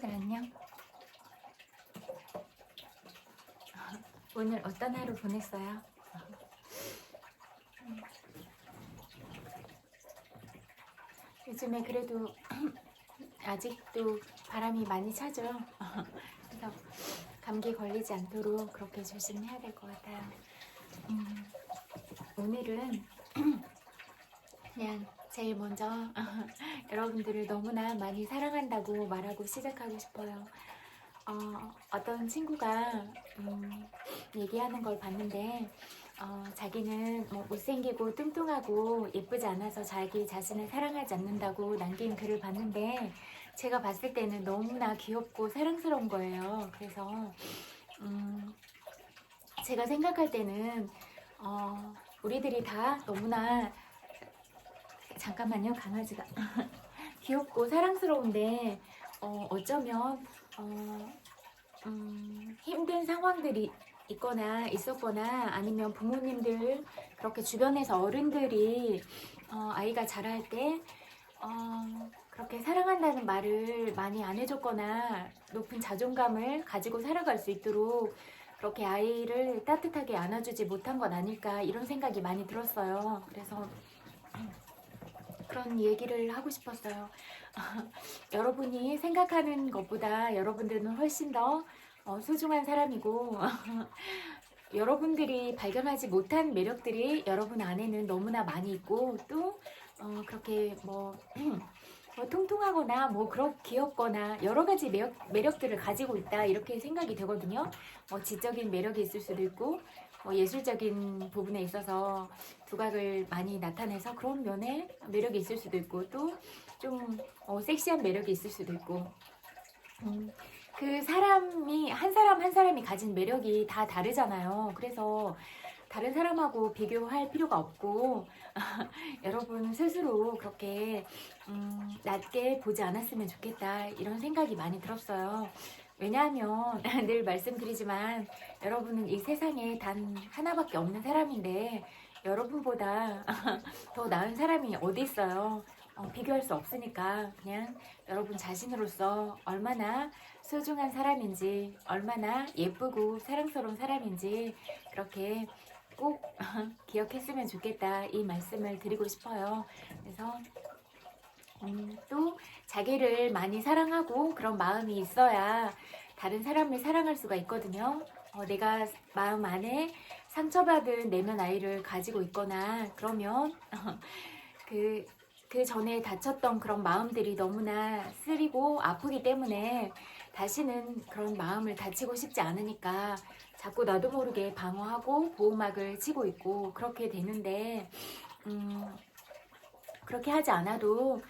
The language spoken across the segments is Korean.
친구들 안녕. 오늘 어떤 하루 보냈어요? 요즘에 그래도 아직도 바람이 많이 차죠. 그래서 감기 걸리지 않도록 그렇게 조심해야 될 것 같아요. 오늘은 그냥 제일 먼저 여러분들을 너무나 많이 사랑한다고 말하고 시작하고 싶어요. 어떤 친구가 얘기하는 걸 봤는데 자기는 뭐 못생기고 뚱뚱하고 예쁘지 않아서 자기 자신을 사랑하지 않는다고 남긴 글을 봤는데 제가 봤을 때는 너무나 귀엽고 사랑스러운 거예요. 그래서 제가 생각할 때는 우리들이 다 너무나, 잠깐만요, 강아지가 귀엽고 사랑스러운데 어쩌면 힘든 상황들이 있거나 있었거나 아니면 부모님들, 그렇게 주변에서 어른들이 아이가 자랄 때 그렇게 사랑한다는 말을 많이 안 해줬거나 높은 자존감을 가지고 살아갈 수 있도록 그렇게 아이를 따뜻하게 안아주지 못한 건 아닐까, 이런 생각이 많이 들었어요. 그래서 그런 얘기를 하고 싶었어요. 여러분이 생각하는 것보다 여러분들은 훨씬 더 소중한 사람이고 여러분들이 발견하지 못한 매력들이 여러분 안에는 너무나 많이 있고, 또 그렇게 뭐 통통하거나 뭐 그렇게 귀엽거나 여러 가지 매력들을 가지고 있다, 이렇게 생각이 되거든요. 지적인 매력이 있을 수도 있고 예술적인 부분에 있어서 두각을 많이 나타내서 그런 면에 매력이 있을 수도 있고, 또 좀 섹시한 매력이 있을 수도 있고, 그 사람이 한 사람 한 사람이 가진 매력이 다 다르잖아요. 그래서 다른 사람하고 비교할 필요가 없고 여러분 스스로 그렇게 낮게 보지 않았으면 좋겠다, 이런 생각이 많이 들었어요. 왜냐하면 늘 말씀드리지만 여러분은 이 세상에 단 하나밖에 없는 사람인데 여러분보다 더 나은 사람이 어디 있어요. 비교할 수 없으니까 그냥 여러분 자신으로서 얼마나 소중한 사람인지, 얼마나 예쁘고 사랑스러운 사람인지 그렇게 꼭 기억했으면 좋겠다, 이 말씀을 드리고 싶어요. 그래서 또 자기를 많이 사랑하고 그런 마음이 있어야 다른 사람을 사랑할 수가 있거든요. 내가 마음 안에 상처받은 내면 아이를 가지고 있거나 그러면 그 전에 다쳤던 그런 마음들이 너무나 쓰리고 아프기 때문에 다시는 그런 마음을 다치고 싶지 않으니까 자꾸 나도 모르게 방어하고 보호막을 치고 있고 그렇게 되는데, 그렇게 하지 않아도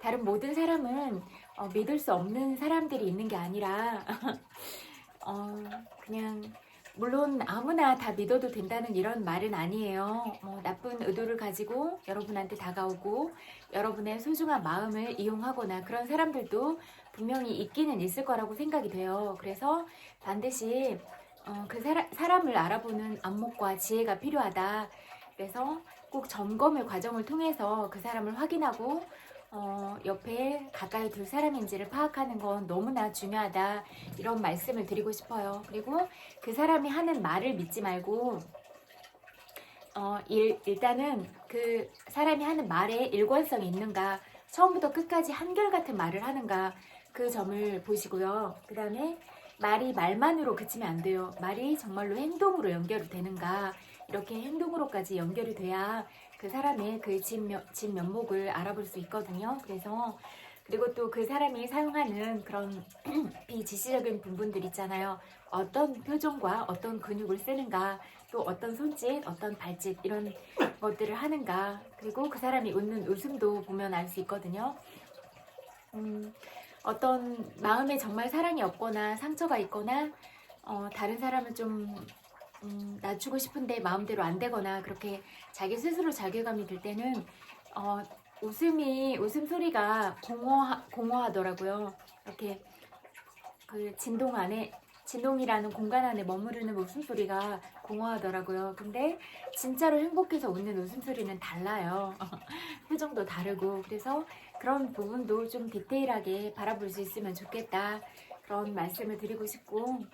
다른 모든 사람은 믿을 수 없는 사람들이 있는 게 아니라 그냥, 물론 아무나 다 믿어도 된다는 이런 말은 아니에요. 나쁜 의도를 가지고 여러분한테 다가오고 여러분의 소중한 마음을 이용하거나 그런 사람들도 분명히 있기는 있을 거라고 생각이 돼요. 그래서 반드시 그 사람을 알아보는 안목과 지혜가 필요하다. 그래서 꼭 점검의 과정을 통해서 그 사람을 확인하고 옆에 가까이 둘 사람인지를 파악하는 건 너무나 중요하다, 이런 말씀을 드리고 싶어요. 그리고 그 사람이 하는 말을 믿지 말고 일단은 그 사람이 하는 말에 일관성이 있는가, 처음부터 끝까지 한결같은 말을 하는가, 그 점을 보시고요. 그 다음에 말이 말만으로 그치면 안 돼요. 말이 정말로 행동으로 연결이 되는가, 이렇게 행동으로까지 연결이 돼야 그 사람의 그 진면목을 알아볼 수 있거든요. 그래서, 그리고 또 그 사람이 사용하는 그런 비지시적인 부분들 있잖아요. 어떤 표정과 어떤 근육을 쓰는가, 또 어떤 손짓, 어떤 발짓, 이런 것들을 하는가, 그리고 그 사람이 웃는 웃음도 보면 알 수 있거든요. 어떤 마음에 정말 사랑이 없거나 상처가 있거나 다른 사람을 좀 낮추고 싶은데 마음대로 안 되거나 그렇게 자기 스스로 자괴감이 들 때는 웃음소리가 공허하더라고요. 이렇게 그 진동 안에 진동이라는 공간 안에 머무르는 웃음소리가 공허하더라고요. 근데 진짜로 행복해서 웃는 웃음소리는 달라요. 표정도 다르고. 그래서 그런 부분도 좀 디테일하게 바라볼 수 있으면 좋겠다. 그런 말씀을 드리고 싶고,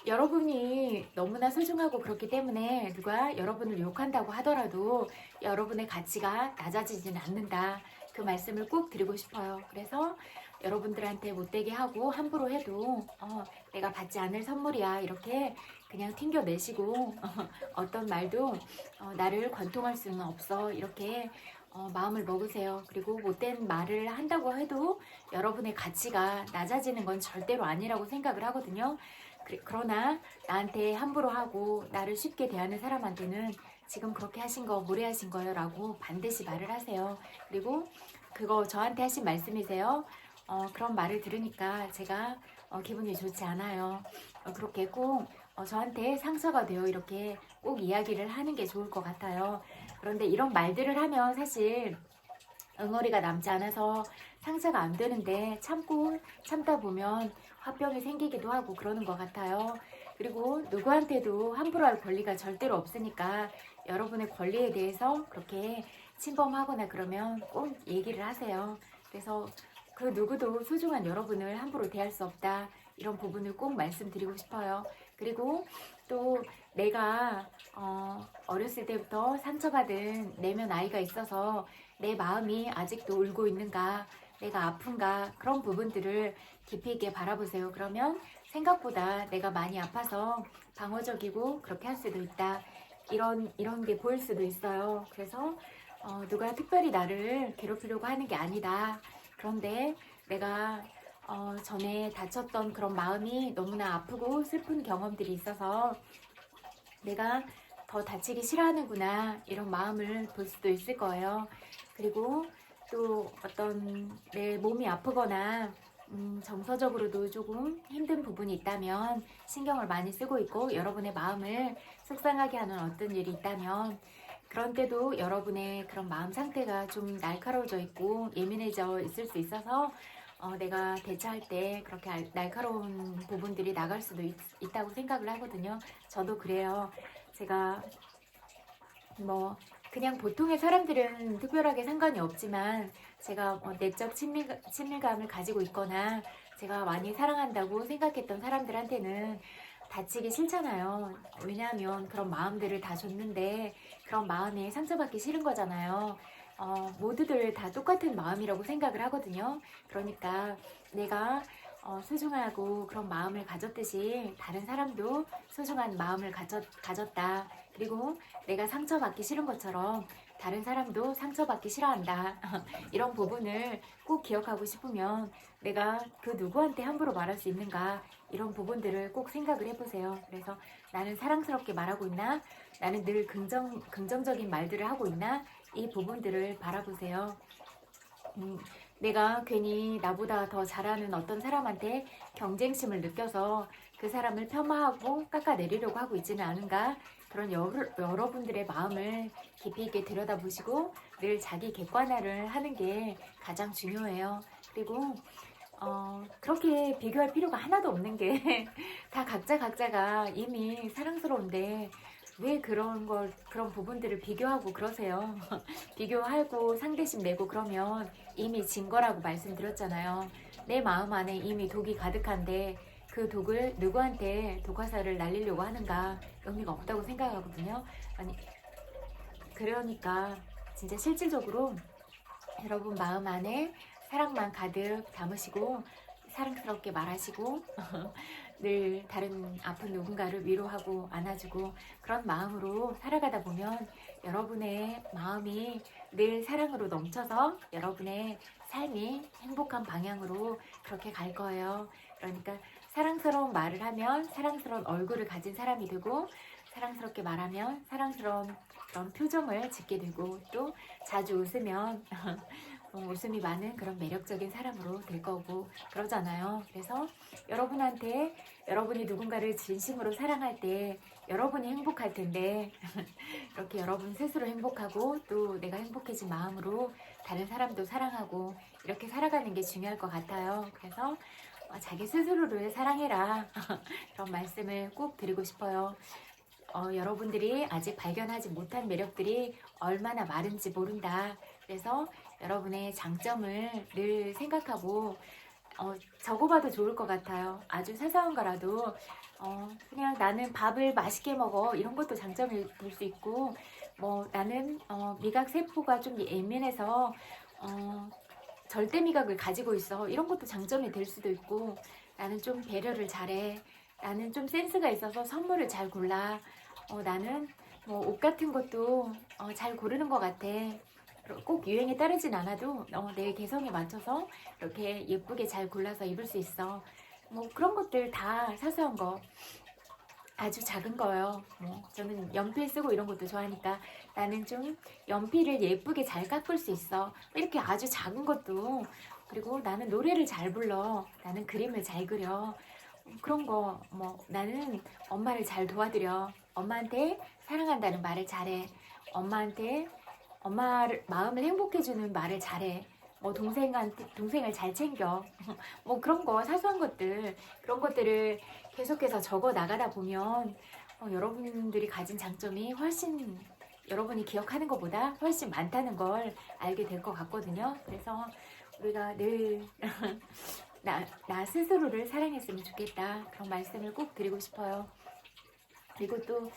여러분이 너무나 소중하고 그렇기 때문에 누가 여러분을 욕한다고 하더라도 여러분의 가치가 낮아지지는 않는다. 그 말씀을 꼭 드리고 싶어요. 그래서 여러분들한테 못되게 하고 함부로 해도 내가 받지 않을 선물이야 이렇게 그냥 튕겨내시고 어떤 말도 나를 관통할 수는 없어 이렇게 마음을 먹으세요. 그리고 못된 말을 한다고 해도 여러분의 가치가 낮아지는 건 절대로 아니라고 생각을 하거든요. 그러나 나한테 함부로 하고 나를 쉽게 대하는 사람한테는 지금 그렇게 하신 거 무례하신 거예요 라고 반드시 말을 하세요. 그리고 그거 저한테 하신 말씀이세요. 그런 말을 들으니까 제가 기분이 좋지 않아요. 그렇게 꼭 저한테 상처가 돼요. 이렇게 꼭 이야기를 하는 게 좋을 것 같아요. 그런데 이런 말들을 하면 사실 응어리가 남지 않아서 상처가 안 되는데 참다 보면 화병이 생기기도 하고 그러는 것 같아요. 그리고 누구한테도 함부로 할 권리가 절대로 없으니까 여러분의 권리에 대해서 그렇게 침범하거나 그러면 꼭 얘기를 하세요. 그래서 그 누구도 소중한 여러분을 함부로 대할 수 없다. 이런 부분을 꼭 말씀드리고 싶어요. 그리고 또 내가 어렸을 때부터 상처받은 내면 아이가 있어서 내 마음이 아직도 울고 있는가, 내가 아픈가 그런 부분들을 깊이 있게 바라보세요. 그러면 생각보다 내가 많이 아파서 방어적이고 그렇게 할 수도 있다. 이런 게 보일 수도 있어요. 그래서 누가 특별히 나를 괴롭히려고 하는 게 아니다. 그런데 내가 전에 다쳤던 그런 마음이 너무나 아프고 슬픈 경험들이 있어서 내가 더 다치기 싫어하는구나 이런 마음을 볼 수도 있을 거예요. 그리고 또 어떤 내 몸이 아프거나 정서적으로도 조금 힘든 부분이 있다면 신경을 많이 쓰고 있고 여러분의 마음을 속상하게 하는 어떤 일이 있다면 그런 때도 여러분의 그런 마음 상태가 좀 날카로워져 있고 예민해져 있을 수 있어서 내가 대처할 때 그렇게 날카로운 부분들이 나갈 수도 있다고 생각을 하거든요. 저도 그래요. 제가 뭐 그냥 보통의 사람들은 특별하게 상관이 없지만 제가 내적 친밀감을 가지고 있거나 제가 많이 사랑한다고 생각했던 사람들한테는 다치기 싫잖아요. 왜냐하면 그런 마음들을 다 줬는데 그런 마음에 상처받기 싫은 거잖아요. 모두들 다 똑같은 마음이라고 생각을 하거든요. 그러니까 내가 소중하고 그런 마음을 가졌듯이 다른 사람도 소중한 마음을 가졌다. 그리고 내가 상처받기 싫은 것처럼 다른 사람도 상처받기 싫어한다. 이런 부분을 꼭 기억하고 싶으면 내가 그 누구한테 함부로 말할 수 있는가 이런 부분들을 꼭 생각을 해보세요. 그래서 나는 사랑스럽게 말하고 있나? 나는 늘 긍정적인 말들을 하고 있나? 이 부분들을 바라보세요. 내가 괜히 나보다 더 잘하는 어떤 사람한테 경쟁심을 느껴서 그 사람을 폄하하고 깎아내리려고 하고 있지는 않은가? 그런 여러분들의 마음을 깊이 있게 들여다보시고 늘 자기 객관화를 하는 게 가장 중요해요. 그리고 그렇게 비교할 필요가 하나도 없는 게 다 각자가 이미 사랑스러운데 왜 그런 부분들을 비교하고 그러세요? 비교하고 상대심 내고 그러면 이미 진 거라고 말씀드렸잖아요. 내 마음 안에 이미 독이 가득한데 그 독을 누구한테 독화살을 날리려고 하는가 의미가 없다고 생각하거든요. 아니, 그러니까 진짜 실질적으로 여러분 마음 안에 사랑만 가득 담으시고 사랑스럽게 말하시고 늘 다른 아픈 누군가를 위로하고 안아주고 그런 마음으로 살아가다 보면 여러분의 마음이 늘 사랑으로 넘쳐서 여러분의 삶이 행복한 방향으로 그렇게 갈 거예요. 그러니까 사랑스러운 말을 하면 사랑스러운 얼굴을 가진 사람이 되고 사랑스럽게 말하면 사랑스러운 그런 표정을 짓게 되고 또 자주 웃으면 웃음이 많은 그런 매력적인 사람으로 될 거고 그러잖아요. 그래서 여러분한테 여러분이 누군가를 진심으로 사랑할 때 여러분이 행복할 텐데 이렇게 여러분 스스로 행복하고 또 내가 행복해진 마음으로 다른 사람도 사랑하고 이렇게 살아가는 게 중요할 것 같아요. 그래서 자기 스스로를 사랑해라. 그런 말씀을 꼭 드리고 싶어요. 여러분들이 아직 발견하지 못한 매력들이 얼마나 많은지 모른다. 그래서 여러분의 장점을 늘 생각하고 적어봐도 좋을 것 같아요. 아주 사소한 거라도 그냥 나는 밥을 맛있게 먹어, 이런 것도 장점일 수 있고, 뭐 나는 미각 세포가 좀 예민해서 절대 미각을 가지고 있어, 이런 것도 장점이 될 수도 있고, 나는 좀 배려를 잘해, 나는 좀 센스가 있어서 선물을 잘 골라, 나는 뭐 옷 같은 것도 잘 고르는 것 같아. 꼭 유행에 따르진 않아도 내 개성에 맞춰서 이렇게 예쁘게 잘 골라서 입을 수 있어. 뭐 그런 것들 다 사소한 거, 아주 작은 거요. 뭐 저는 연필 쓰고 이런 것도 좋아하니까 나는 좀 연필을 예쁘게 잘 깎을 수 있어, 이렇게 아주 작은 것도. 그리고 나는 노래를 잘 불러, 나는 그림을 잘 그려, 그런 거. 뭐 나는 엄마를 잘 도와드려, 엄마한테 사랑한다는 말을 잘해, 엄마한테 엄마를 마음을 행복해주는 말을 잘해, 뭐 동생을 잘 챙겨. 뭐 그런 거, 사소한 것들, 그런 것들을 계속해서 적어 나가다 보면 여러분들이 가진 장점이 훨씬, 여러분이 기억하는 것보다 훨씬 많다는 걸 알게 될 것 같거든요. 그래서 우리가 늘 나 스스로를 사랑했으면 좋겠다, 그런 말씀을 꼭 드리고 싶어요. 그리고 또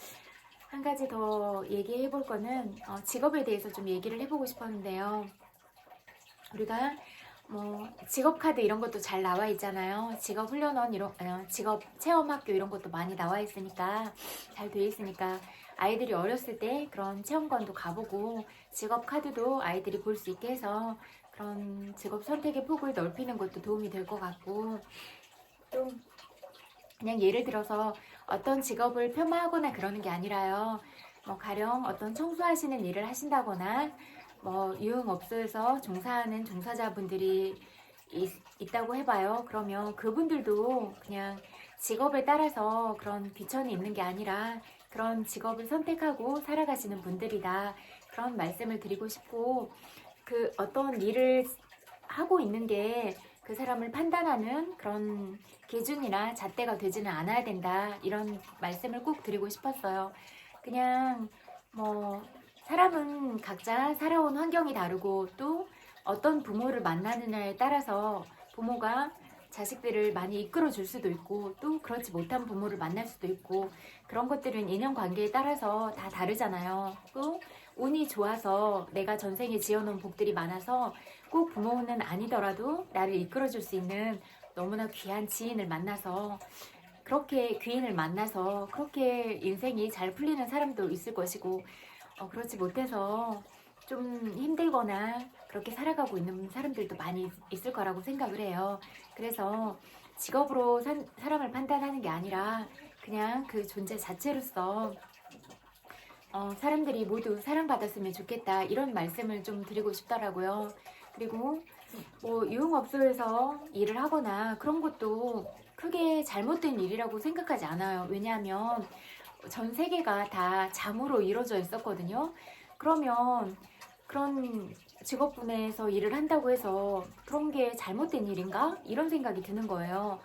한 가지 더 얘기해 볼 거는 직업에 대해서 좀 얘기를 해보고 싶었는데요. 우리가 뭐 직업 카드 이런 것도 잘 나와 있잖아요. 직업 훈련원 이런 직업 체험 학교 이런 것도 많이 나와 있으니까, 잘 돼 있으니까 아이들이 어렸을 때 그런 체험관도 가보고 직업 카드도 아이들이 볼 수 있게 해서 그런 직업 선택의 폭을 넓히는 것도 도움이 될 것 같고, 또 그냥 예를 들어서 어떤 직업을 폄하하거나 그러는 게 아니라요. 뭐 가령 어떤 청소하시는 일을 하신다거나, 뭐 유흥업소에서 종사하는 종사자분들이 있다고 해봐요. 그러면 그분들도 그냥 직업에 따라서 그런 귀천이 있는 게 아니라 그런 직업을 선택하고 살아가시는 분들이다, 그런 말씀을 드리고 싶고, 그 어떤 일을 하고 있는 게 그 사람을 판단하는 그런 기준이나 잣대가 되지는 않아야 된다, 이런 말씀을 꼭 드리고 싶었어요. 그냥 뭐 사람은 각자 살아온 환경이 다르고, 또 어떤 부모를 만나느냐에 따라서 부모가 자식들을 많이 이끌어 줄 수도 있고, 또 그렇지 못한 부모를 만날 수도 있고, 그런 것들은 인연관계에 따라서 다 다르잖아요. 또 운이 좋아서 내가 전생에 지어놓은 복들이 많아서 꼭 부모는 아니더라도 나를 이끌어줄 수 있는 너무나 귀한 지인을 만나서, 그렇게 귀인을 만나서 그렇게 인생이 잘 풀리는 사람도 있을 것이고, 그렇지 못해서 좀 힘들거나 그렇게 살아가고 있는 사람들도 많이 있을 거라고 생각을 해요. 그래서 직업으로 사람을 판단하는 게 아니라 그냥 그 존재 자체로서 사람들이 모두 사랑받았으면 좋겠다, 이런 말씀을 좀 드리고 싶더라고요. 그리고 뭐 유흥업소에서 일을 하거나 그런 것도 크게 잘못된 일이라고 생각하지 않아요. 왜냐하면 전 세계가 다 잠으로 이루어져 있었거든요. 그러면 그런 직업군에서 일을 한다고 해서 그런 게 잘못된 일인가? 이런 생각이 드는 거예요.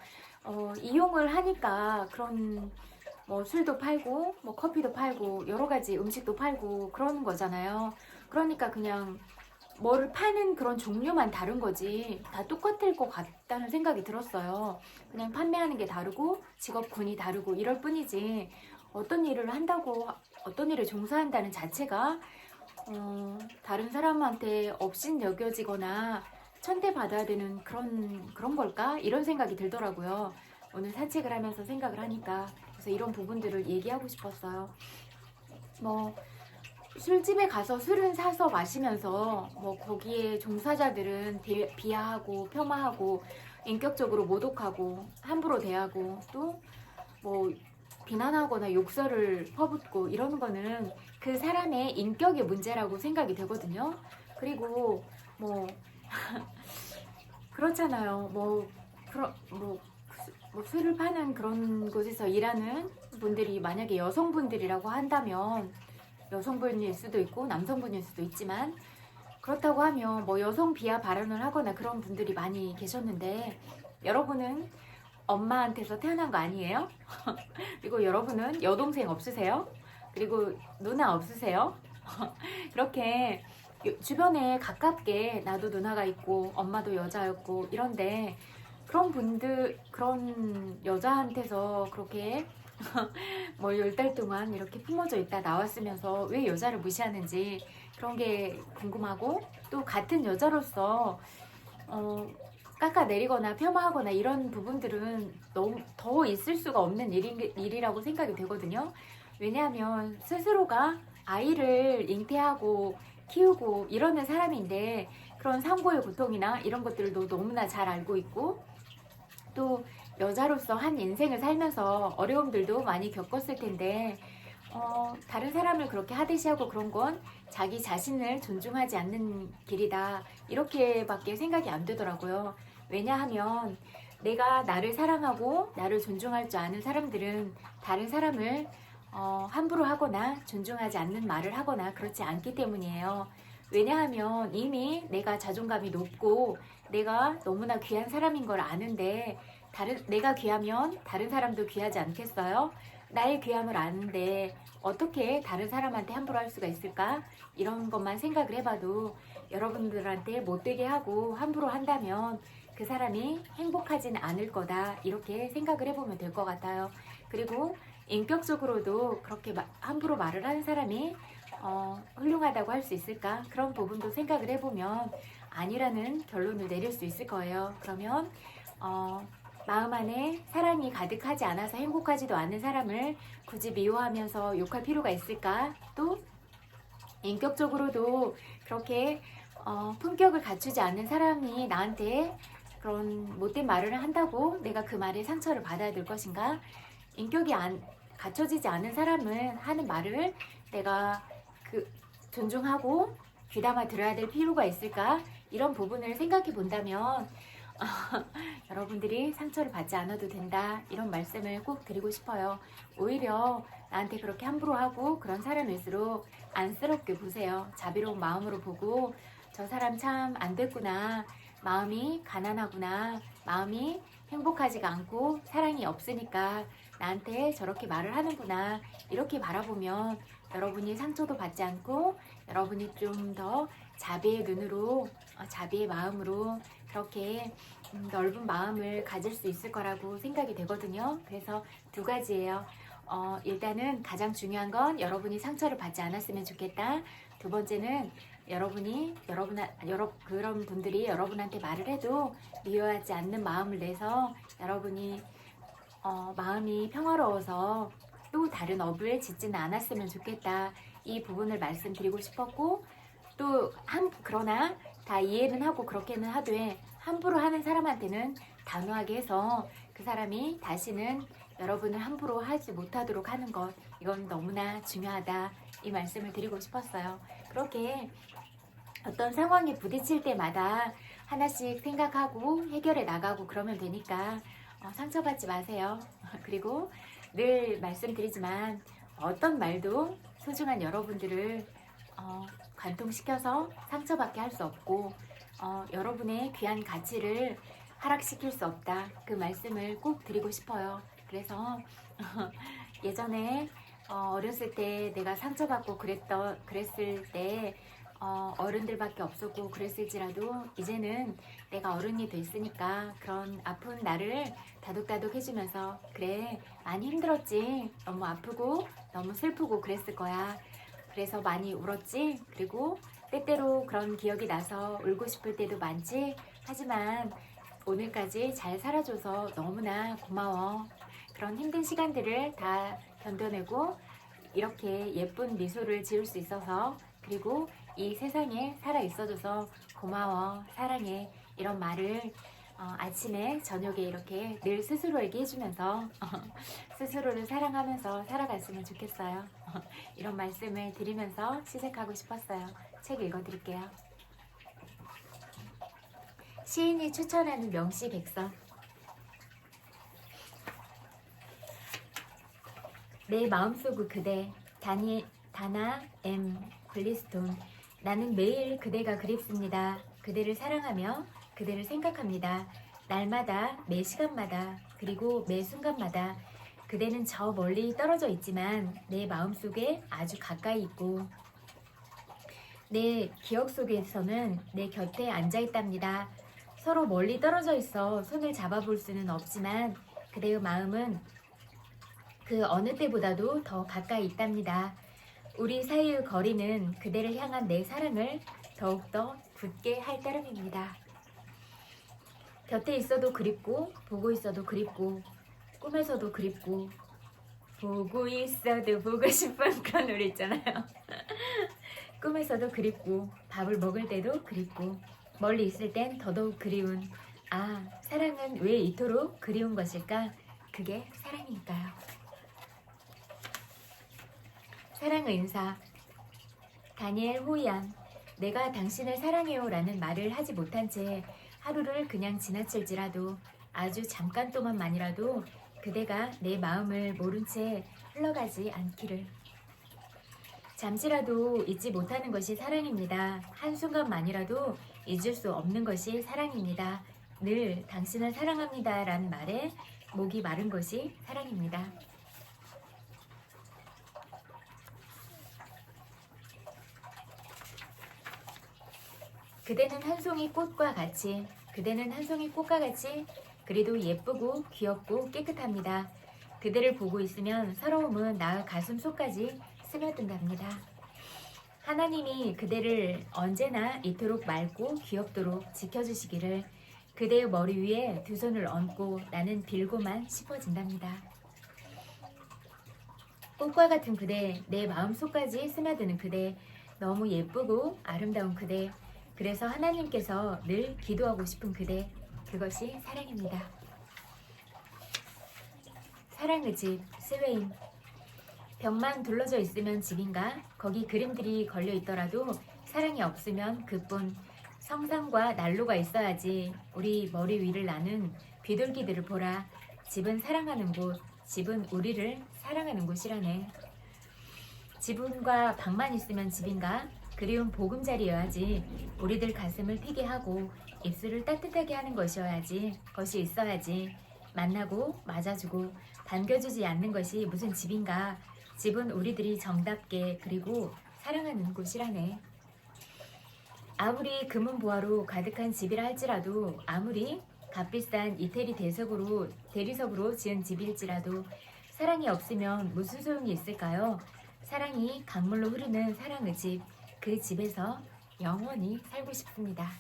이용을 하니까 그런 뭐 술도 팔고 뭐 커피도 팔고 여러 가지 음식도 팔고 그러는 거잖아요. 그러니까 그냥 뭐를 파는 그런 종류만 다른 거지 다 똑같을 것 같다는 생각이 들었어요. 그냥 판매하는 게 다르고 직업군이 다르고 이럴 뿐이지, 어떤 일을 한다고, 어떤 일을 종사한다는 자체가 다른 사람한테 업신 여겨지거나 천대받아야 되는 그런 걸까? 이런 생각이 들더라고요. 오늘 산책을 하면서 생각을 하니까. 그래서 이런 부분들을 얘기하고 싶었어요. 뭐 술집에 가서 술은 사서 마시면서 뭐 거기에 종사자들은 비하하고 폄하하고 인격적으로 모독하고 함부로 대하고 또 뭐 비난하거나 욕설을 퍼붓고 이러는 거는 그 사람의 인격의 문제라고 생각이 되거든요. 그리고 뭐 그렇잖아요. 뭐 술을 파는 그런 곳에서 일하는 분들이 만약에 여성분들이라고 한다면, 여성분일 수도 있고 남성분일 수도 있지만, 그렇다고 하면 뭐 여성 비하 발언을 하거나 그런 분들이 많이 계셨는데, 여러분은 엄마한테서 태어난 거 아니에요? 그리고 여러분은 여동생 없으세요? 그리고 누나 없으세요? 그렇게 주변에 가깝게 나도 누나가 있고 엄마도 여자였고 이런데 그런 분들, 그런 여자한테서 그렇게 뭐 10달 동안 이렇게 품어져 있다 나왔으면서 왜 여자를 무시하는지 그런 게 궁금하고, 또 같은 여자로서 깎아내리거나 폄하하거나 이런 부분들은 너무 더 있을 수가 없는 일이라고 생각이 되거든요. 왜냐하면 스스로가 아이를 잉태하고 키우고 이러는 사람인데 그런 산고의 고통이나 이런 것들도 너무나 잘 알고 있고, 또 여자로서 한 인생을 살면서 어려움들도 많이 겪었을 텐데 다른 사람을 그렇게 하대시하고 그런 건 자기 자신을 존중하지 않는 길이다, 이렇게밖에 생각이 안 되더라고요. 왜냐하면 내가 나를 사랑하고 나를 존중할 줄 아는 사람들은 다른 사람을 함부로 하거나 존중하지 않는 말을 하거나 그렇지 않기 때문이에요. 왜냐하면 이미 내가 자존감이 높고 내가 너무나 귀한 사람인 걸 아는데, 내가 귀하면 다른 사람도 귀하지 않겠어요? 나의 귀함을 아는데 어떻게 다른 사람한테 함부로 할 수가 있을까? 이런 것만 생각을 해봐도 여러분들한테 못되게 하고 함부로 한다면 그 사람이 행복하진 않을 거다, 이렇게 생각을 해보면 될 것 같아요. 그리고 인격적으로도 그렇게 함부로 말을 하는 사람이 훌륭하다고 할 수 있을까? 그런 부분도 생각을 해보면 아니라는 결론을 내릴 수 있을 거예요. 그러면 마음 안에 사랑이 가득하지 않아서 행복하지도 않은 사람을 굳이 미워하면서 욕할 필요가 있을까? 또 인격적으로도 그렇게 품격을 갖추지 않는 사람이 나한테 그런 못된 말을 한다고 내가 그 말에 상처를 받아야 될 것인가? 인격이 갖춰지지 않은 사람은 하는 말을 내가 존중하고 귀담아 들어야 될 필요가 있을까? 이런 부분을 생각해 본다면 여러분들이 상처를 받지 않아도 된다, 이런 말씀을 꼭 드리고 싶어요. 오히려 나한테 그렇게 함부로 하고 그런 사람일수록 안쓰럽게 보세요. 자비로운 마음으로 보고 저 사람 참 안 됐구나, 마음이 가난하구나, 마음이 행복하지가 않고 사랑이 없으니까 나한테 저렇게 말을 하는구나, 이렇게 바라보면 여러분이 상처도 받지 않고 여러분이 좀 더 자비의 눈으로, 자비의 마음으로 그렇게 넓은 마음을 가질 수 있을 거라고 생각이 되거든요. 그래서 두 가지예요. 일단은 가장 중요한 건 여러분이 상처를 받지 않았으면 좋겠다. 두 번째는 그런 분들이 여러분한테 말을 해도 미워하지 않는 마음을 내서 여러분이 마음이 평화로워서 또 다른 업을 짓지는 않았으면 좋겠다, 이 부분을 말씀드리고 싶었고, 또 그러나 다 이해는 하고 그렇게는 하되 함부로 하는 사람한테는 단호하게 해서 그 사람이 다시는 여러분을 함부로 하지 못하도록 하는 것, 이건 너무나 중요하다, 이 말씀을 드리고 싶었어요. 그렇게 어떤 상황에 부딪힐 때마다 하나씩 생각하고 해결해 나가고 그러면 되니까 상처받지 마세요. 그리고 늘 말씀드리지만 어떤 말도 소중한 여러분들을 관통시켜서 상처받게 할 수 없고 여러분의 귀한 가치를 하락시킬 수 없다, 그 말씀을 꼭 드리고 싶어요. 그래서 예전에 어렸을 때 내가 상처받고 그랬을 때 어른들밖에 없었고 그랬을지라도 이제는 내가 어른이 됐으니까 그런 아픈 나를 다독다독 해주면서, 그래 많이 힘들었지, 너무 아프고 너무 슬프고 그랬을 거야, 그래서 많이 울었지, 그리고 때때로 그런 기억이 나서 울고 싶을 때도 많지, 하지만 오늘까지 잘 살아줘서 너무나 고마워, 그런 힘든 시간들을 다 견뎌내고 이렇게 예쁜 미소를 지을 수 있어서, 그리고 이 세상에 살아 있어줘서 고마워, 사랑해, 이런 말을 아침에 저녁에 이렇게 늘 스스로에게 해주면서 스스로를 사랑하면서 살아갔으면 좋겠어요. 이런 말씀을 드리면서 시작하고 싶었어요. 책 읽어드릴게요. 시인이 추천하는 명시 백서. 내 마음속 그대, 다나 M. 글리스톤. 나는 매일 그대가 그립습니다. 그대를 사랑하며 그대를 생각합니다. 날마다, 매 시간마다, 그리고 매 순간마다 그대는 저 멀리 떨어져 있지만 내 마음속에 아주 가까이 있고 내 기억 속에서는 내 곁에 앉아 있답니다. 서로 멀리 떨어져 있어 손을 잡아볼 수는 없지만 그대의 마음은 그 어느 때보다도 더 가까이 있답니다. 우리 사이의 거리는 그대를 향한 내 사랑을 더욱더 굳게 할 따름입니다. 곁에 있어도 그립고 보고 있어도 그립고 꿈에서도 그립고 보고 있어도 보고 싶은 그런 노래 있잖아요. 꿈에서도 그립고 밥을 먹을 때도 그립고 멀리 있을 땐 더더욱 그리운 사랑은 왜 이토록 그리운 것일까? 그게 사랑이니까요. 사랑의 인사. 다니엘 호이안. 내가 당신을 사랑해요 라는 말을 하지 못한 채 하루를 그냥 지나칠지라도 아주 잠깐 동안만이라도 그대가 내 마음을 모른 채 흘러가지 않기를. 잠시라도 잊지 못하는 것이 사랑입니다. 한순간만이라도 잊을 수 없는 것이 사랑입니다. 늘 당신을 사랑합니다 라는 말에 목이 마른 것이 사랑입니다. 그대는 한 송이 꽃과 같이, 그대는 한 송이 꽃과 같이 그래도 예쁘고 귀엽고 깨끗합니다. 그대를 보고 있으면 서러움은 나의 가슴 속까지 스며든답니다. 하나님이 그대를 언제나 이토록 맑고 귀엽도록 지켜주시기를 그대의 머리 위에 두 손을 얹고 나는 빌고만 싶어진답니다. 꽃과 같은 그대, 내 마음 속까지 스며드는 그대, 너무 예쁘고 아름다운 그대, 그래서 하나님께서 늘 기도하고 싶은 그대, 그것이 사랑입니다. 사랑의 집, 스웨인. 벽만 둘러져 있으면 집인가? 거기 그림들이 걸려 있더라도 사랑이 없으면 그뿐. 성상과 난로가 있어야지. 우리 머리 위를 나는 비둘기들을 보라. 집은 사랑하는 곳, 집은 우리를 사랑하는 곳이라네. 지붕과 방만 있으면 집인가? 그리운 보금자리여야지. 우리들 가슴을 피게 하고 입술을 따뜻하게 하는 것이 있어야지. 만나고 맞아주고 반겨주지 않는 것이 무슨 집인가? 집은 우리들이 정답게 그리고 사랑하는 곳이라네. 아무리 금은보화로 가득한 집이라 할지라도, 아무리 값비싼 이태리 대리석으로 지은 집일지라도 사랑이 없으면 무슨 소용이 있을까요? 사랑이 강물로 흐르는 사랑의 집, 그 집에서 영원히 살고 싶습니다.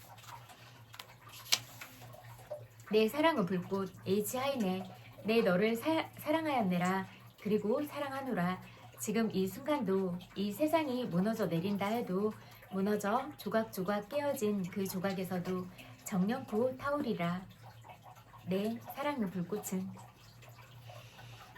내 사랑의 불꽃, H. 하이네. 내 너를 사랑하였느라. 그리고 사랑하노라. 지금 이 순간도 이 세상이 무너져 내린다 해도 무너져 조각조각 깨어진 그 조각에서도 정령코 타오리라. 내 사랑의 불꽃은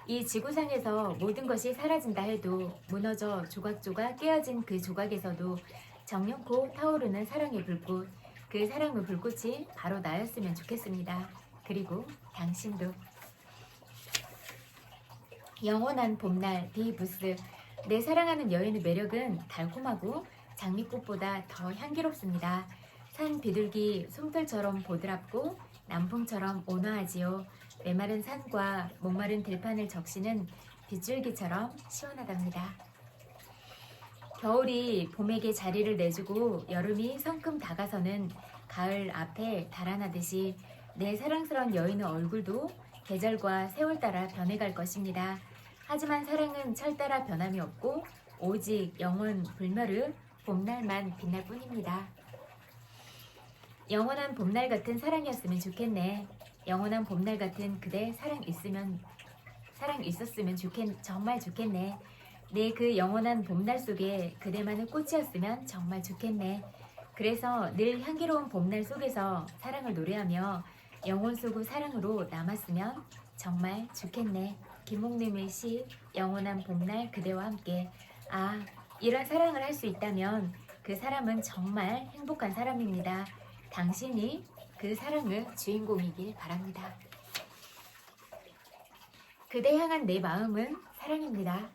이 지구상에서 모든 것이 사라진다 해도 무너져 조각조각 깨어진 그 조각에서도 정령코 타오르는 사랑의 불꽃, 그 사랑의 불꽃이 바로 나였으면 좋겠습니다. 그리고 당신도. 영원한 봄날 디부스. 내 사랑하는 여인의 매력은 달콤하고 장미꽃보다 더 향기롭습니다. 산 비둘기 솜털처럼 보드랍고 남풍처럼 온화하지요. 메마른 산과 목마른 들판을 적시는 빗줄기처럼 시원하답니다. 겨울이 봄에게 자리를 내주고 여름이 성큼 다가서는 가을 앞에 달아나듯이 내 사랑스러운 여인의 얼굴도 계절과 세월 따라 변해갈 것입니다. 하지만 사랑은 철 따라 변함이 없고 오직 영원 불멸의 봄날만 빛날 뿐입니다. 영원한 봄날 같은 사랑이었으면 좋겠네. 영원한 봄날 같은 그대 사랑 있었으면 정말 좋겠네. 내 그 영원한 봄날 속에 그대만의 꽃이었으면 정말 좋겠네. 그래서 늘 향기로운 봄날 속에서 사랑을 노래하며 영혼 속의 사랑으로 남았으면 정말 좋겠네. 김옥림의 시 영원한 봄날 그대와 함께. 이런 사랑을 할 수 있다면 그 사람은 정말 행복한 사람입니다. 당신이 그 사랑의 주인공이길 바랍니다. 그대 향한 내 마음은 사랑입니다.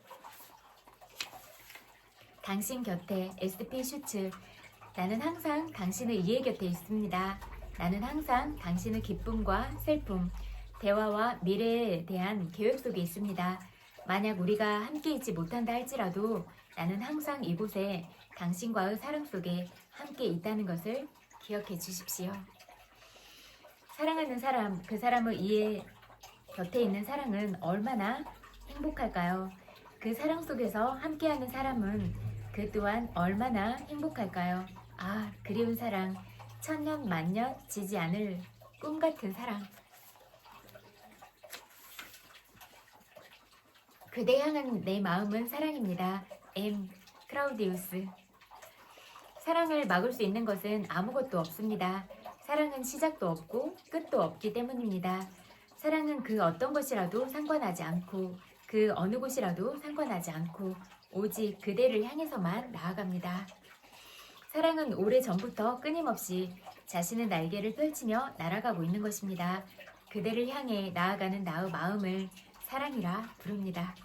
당신 곁에 SP 슈츠. 나는 항상 당신의 이해 곁에 있습니다. 나는 항상 당신의 기쁨과 슬픔, 대화와 미래에 대한 계획 속에 있습니다. 만약 우리가 함께 있지 못한다 할지라도 나는 항상 이곳에 당신과의 사랑 속에 함께 있다는 것을 기억해 주십시오. 사랑하는 사람, 그 사람의 이해 곁에 있는 사랑은 얼마나 행복할까요? 그 사랑 속에서 함께하는 사람은 그 또한 얼마나 행복할까요? 아, 그리운 사랑, 천년 만년 지지 않을 꿈 같은 사랑. 그대 향한 내 마음은 사랑입니다. M. 크라우디우스. 사랑을 막을 수 있는 것은 아무것도 없습니다. 사랑은 시작도 없고 끝도 없기 때문입니다. 사랑은 그 어떤 것이라도 상관하지 않고 그 어느 곳이라도 상관하지 않고 오직 그대를 향해서만 나아갑니다. 사랑은 오래전부터 끊임없이 자신의 날개를 펼치며 날아가고 있는 것입니다. 그대를 향해 나아가는 나의 마음을 사랑이라 부릅니다.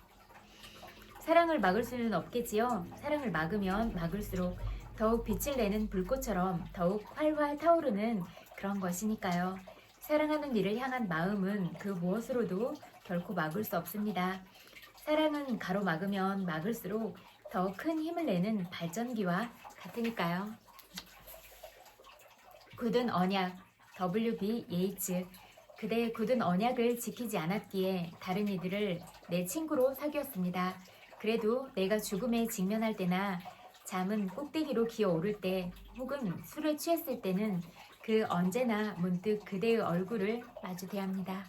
사랑을 막을 수는 없겠지요. 사랑을 막으면 막을수록 더욱 빛을 내는 불꽃처럼 더욱 활활 타오르는 그런 것이니까요. 사랑하는 이를 향한 마음은 그 무엇으로도 결코 막을 수 없습니다. 사랑은 가로막으면 막을수록 더 큰 힘을 내는 발전기와 같으니까요. 굳은 언약, W.B. 예이츠. 그대의 굳은 언약을 지키지 않았기에 다른 이들을 내 친구로 사귀었습니다. 그래도 내가 죽음에 직면할 때나 잠은 꼭대기로 기어오를 때 혹은 술에 취했을 때는 그 언제나 문득 그대의 얼굴을 마주 대합니다.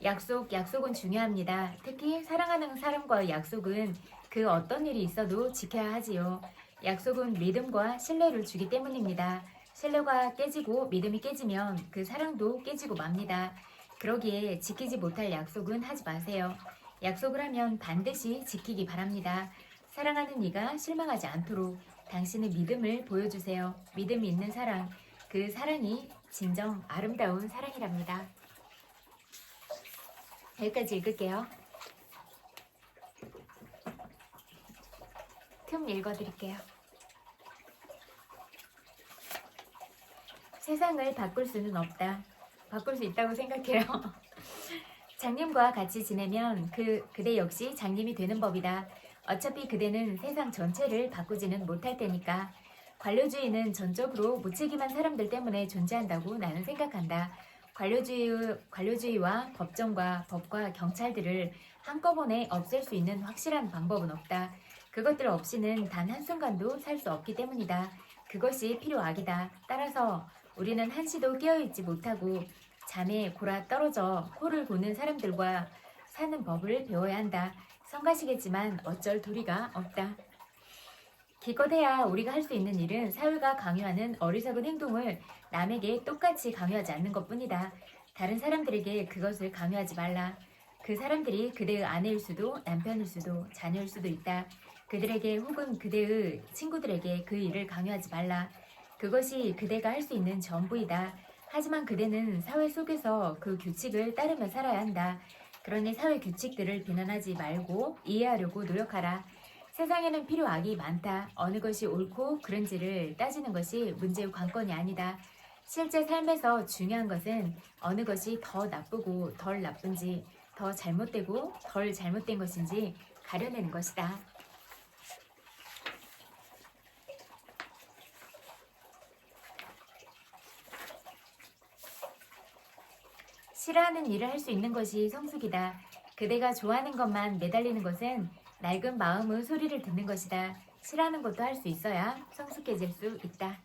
약속은 중요합니다. 특히 사랑하는 사람과의 약속은 그 어떤 일이 있어도 지켜야 하지요. 약속은 믿음과 신뢰를 주기 때문입니다. 신뢰가 깨지고 믿음이 깨지면 그 사랑도 깨지고 맙니다. 그러기에 지키지 못할 약속은 하지 마세요. 약속을 하면 반드시 지키기 바랍니다. 사랑하는 이가 실망하지 않도록 당신의 믿음을 보여주세요. 믿음이 있는 사랑, 그 사랑이 진정 아름다운 사랑이랍니다. 여기까지 읽을게요. 틈 읽어드릴게요. 세상을 바꿀 수는 없다. 바꿀 수 있다고 생각해요. 장님과 같이 지내면 그대 역시 장님이 되는 법이다. 어차피 그대는 세상 전체를 바꾸지는 못할 테니까. 관료주의는 전적으로 무책임한 사람들 때문에 존재한다고 나는 생각한다. 관료주의와 법과 경찰들을 한꺼번에 없앨 수 있는 확실한 방법은 없다. 그것들 없이는 단 한순간도 살 수 없기 때문이다. 그것이 필요악이다. 따라서 우리는 한시도 깨어있지 못하고 잠에 골아 떨어져 코를 고는 사람들과 사는 법을 배워야 한다. 성가시겠지만 어쩔 도리가 없다. 기껏해야 우리가 할 수 있는 일은 사회가 강요하는 어리석은 행동을 남에게 똑같이 강요하지 않는 것뿐이다. 다른 사람들에게 그것을 강요하지 말라. 그 사람들이 그대의 아내일 수도 남편일 수도 자녀일 수도 있다. 그들에게 혹은 그대의 친구들에게 그 일을 강요하지 말라. 그것이 그대가 할 수 있는 전부이다. 하지만 그대는 사회 속에서 그 규칙을 따르며 살아야 한다. 그러니 사회 규칙들을 비난하지 말고 이해하려고 노력하라. 세상에는 필요악이 많다. 어느 것이 옳고 그른지를 따지는 것이 문제의 관건이 아니다. 실제 삶에서 중요한 것은 어느 것이 더 나쁘고 덜 나쁜지, 더 잘못되고 덜 잘못된 것인지 가려내는 것이다. 싫어하는 일을 할 수 있는 것이 성숙이다. 그대가 좋아하는 것만 매달리는 것은 낡은 마음의 소리를 듣는 것이다. 싫어하는 것도 할 수 있어야 성숙해질 수 있다.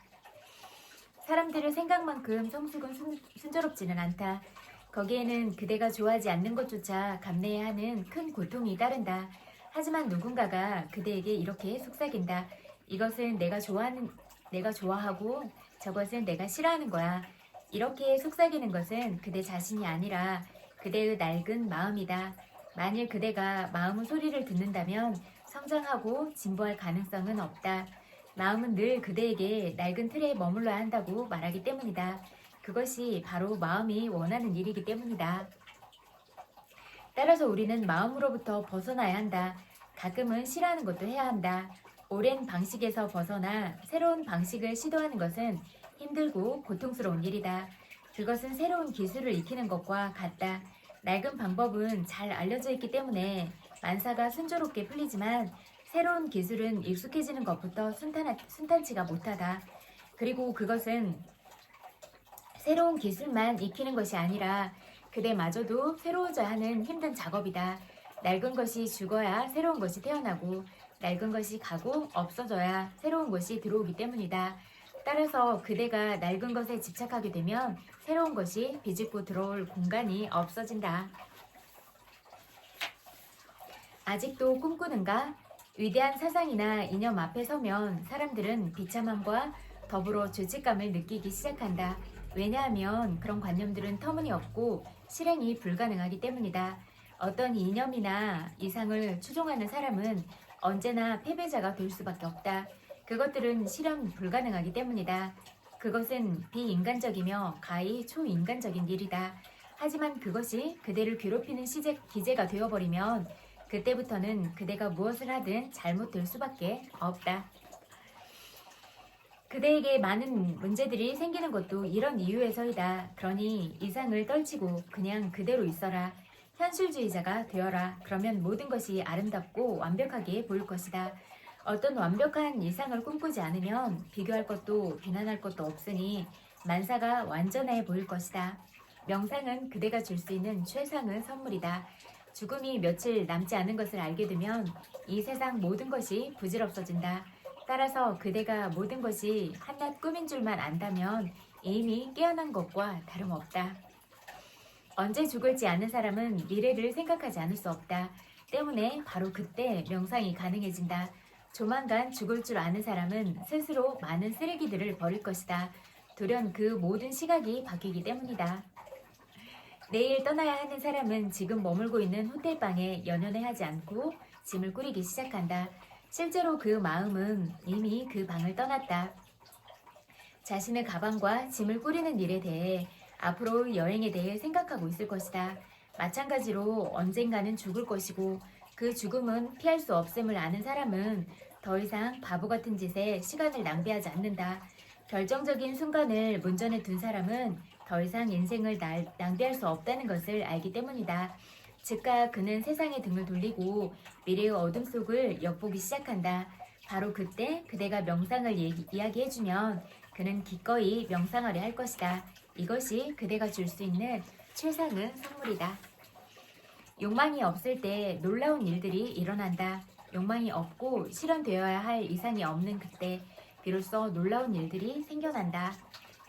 사람들의 생각만큼 성숙은 순조롭지는 않다. 거기에는 그대가 좋아하지 않는 것조차 감내해야 하는 큰 고통이 따른다. 하지만 누군가가 그대에게 이렇게 속삭인다. 이것은 내가 좋아하고 저것은 내가 싫어하는 거야. 이렇게 속삭이는 것은 그대 자신이 아니라 그대의 낡은 마음이다. 만일 그대가 마음의 소리를 듣는다면 성장하고 진보할 가능성은 없다. 마음은 늘 그대에게 낡은 틀에 머물러야 한다고 말하기 때문이다. 그것이 바로 마음이 원하는 일이기 때문이다. 따라서 우리는 마음으로부터 벗어나야 한다. 가끔은 싫어하는 것도 해야 한다. 오랜 방식에서 벗어나 새로운 방식을 시도하는 것은 힘들고 고통스러운 일이다. 그것은 새로운 기술을 익히는 것과 같다. 낡은 방법은 잘 알려져 있기 때문에 만사가 순조롭게 풀리지만 새로운 기술은 익숙해지는 것부터 순탄치가 못하다. 그리고 그것은 새로운 기술만 익히는 것이 아니라 그대마저도 새로워져야 하는 힘든 작업이다. 낡은 것이 죽어야 새로운 것이 태어나고 낡은 것이 가고 없어져야 새로운 것이 들어오기 때문이다. 따라서 그대가 낡은 것에 집착하게 되면 새로운 것이 비집고 들어올 공간이 없어진다. 아직도 꿈꾸는가? 위대한 사상이나 이념 앞에 서면 사람들은 비참함과 더불어 죄책감을 느끼기 시작한다. 왜냐하면 그런 관념들은 터무니없고 실행이 불가능하기 때문이다. 어떤 이념이나 이상을 추종하는 사람은 언제나 패배자가 될 수밖에 없다. 그것들은 실현 불가능하기 때문이다. 그것은 비인간적이며 가히 초인간적인 일이다. 하지만 그것이 그대를 괴롭히는 기제가 되어버리면 그때부터는 그대가 무엇을 하든 잘못될 수밖에 없다. 그대에게 많은 문제들이 생기는 것도 이런 이유에서이다. 그러니 이상을 떨치고 그냥 그대로 있어라. 현실주의자가 되어라. 그러면 모든 것이 아름답고 완벽하게 보일 것이다. 어떤 완벽한 이상을 꿈꾸지 않으면 비교할 것도 비난할 것도 없으니 만사가 완전해 보일 것이다. 명상은 그대가 줄 수 있는 최상의 선물이다. 죽음이 며칠 남지 않은 것을 알게 되면 이 세상 모든 것이 부질없어진다. 따라서 그대가 모든 것이 한낱 꿈인 줄만 안다면 이미 깨어난 것과 다름없다. 언제 죽을지 아는 사람은 미래를 생각하지 않을 수 없다. 때문에 바로 그때 명상이 가능해진다. 조만간 죽을 줄 아는 사람은 스스로 많은 쓰레기들을 버릴 것이다. 돌연 그 모든 시각이 바뀌기 때문이다. 내일 떠나야 하는 사람은 지금 머물고 있는 호텔방에 연연해하지 않고 짐을 꾸리기 시작한다. 실제로 그 마음은 이미 그 방을 떠났다. 자신의 가방과 짐을 꾸리는 일에 대해 앞으로 여행에 대해 생각하고 있을 것이다. 마찬가지로 언젠가는 죽을 것이고 그 죽음은 피할 수 없음을 아는 사람은 더 이상 바보 같은 짓에 시간을 낭비하지 않는다. 결정적인 순간을 문전에 둔 사람은 더 이상 인생을 낭비할 수 없다는 것을 알기 때문이다. 즉각 그는 세상의 등을 돌리고 미래의 어둠 속을 엿보기 시작한다. 바로 그때 그대가 명상을 이야기해주면 그는 기꺼이 명상하려 할 것이다. 이것이 그대가 줄 수 있는 최상의 선물이다. 욕망이 없을 때 놀라운 일들이 일어난다. 욕망이 없고 실현되어야 할 이상이 없는 그때 비로소 놀라운 일들이 생겨난다.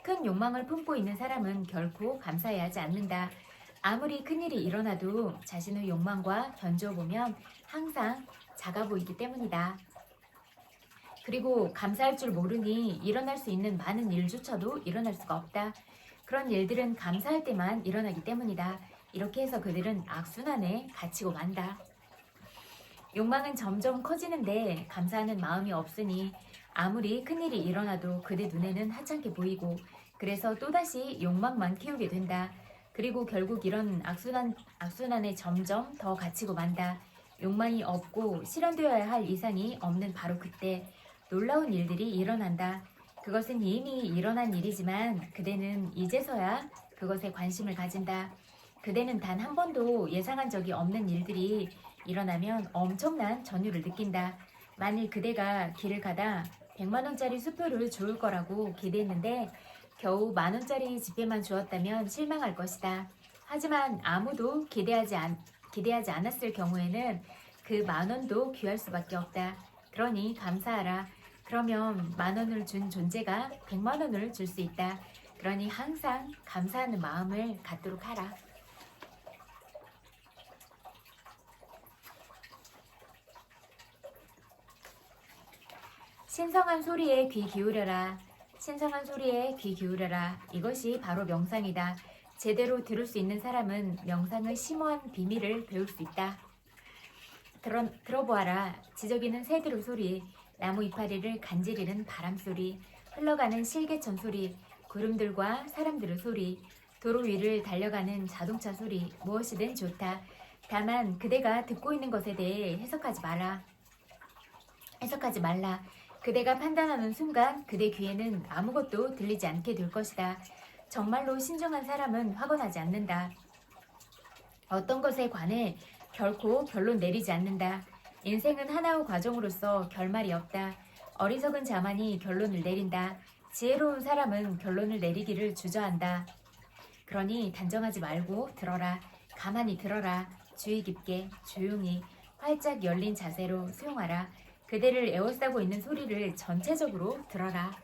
큰 욕망을 품고 있는 사람은 결코 감사해야 하지 않는다. 아무리 큰일이 일어나도 자신의 욕망과 견주어보면 항상 작아 보이기 때문이다. 그리고 감사할 줄 모르니 일어날 수 있는 많은 일조차도 일어날 수가 없다. 그런 일들은 감사할 때만 일어나기 때문이다. 이렇게 해서 그들은 악순환에 갇히고 만다. 욕망은 점점 커지는데 감사하는 마음이 없으니 아무리 큰일이 일어나도 그대 눈에는 하찮게 보이고 그래서 또다시 욕망만 키우게 된다. 그리고 결국 이런 악순환에 점점 더 갇히고 만다. 욕망이 없고 실현되어야 할 이상이 없는 바로 그때 놀라운 일들이 일어난다. 그것은 이미 일어난 일이지만 그대는 이제서야 그것에 관심을 가진다. 그대는 단 한 번도 예상한 적이 없는 일들이 일어나면 엄청난 전율을 느낀다. 만일 그대가 길을 가다 100만원짜리 수표를 주울 거라고 기대했는데 겨우 만원짜리 지폐만 주었다면 실망할 것이다. 하지만 아무도 기대하지 않았을 경우에는 그 만원도 귀할 수밖에 없다. 그러니 감사하라. 그러면 만원을 준 존재가 100만원을 줄 수 있다. 그러니 항상 감사하는 마음을 갖도록 하라. 신성한 소리에 귀 기울여라. 신성한 소리에 귀 기울여라. 이것이 바로 명상이다. 제대로 들을 수 있는 사람은 명상의 심오한 비밀을 배울 수 있다. 들어보아라. 지저귀는 새들의 소리, 나무 이파리를 간지리는 바람 소리, 흘러가는 실개천 소리, 구름들과 사람들의 소리, 도로 위를 달려가는 자동차 소리, 무엇이든 좋다. 다만 그대가 듣고 있는 것에 대해 해석하지 말라. 그대가 판단하는 순간 그대 귀에는 아무것도 들리지 않게 될 것이다. 정말로 신중한 사람은 확언하지 않는다. 어떤 것에 관해 결코 결론 내리지 않는다. 인생은 하나의 과정으로서 결말이 없다. 어리석은 자만이 결론을 내린다. 지혜로운 사람은 결론을 내리기를 주저한다. 그러니 단정하지 말고 들어라. 가만히 들어라. 주의 깊게 조용히 활짝 열린 자세로 수용하라. 그대를 에워싸고 있는 소리를 전체적으로 들어라.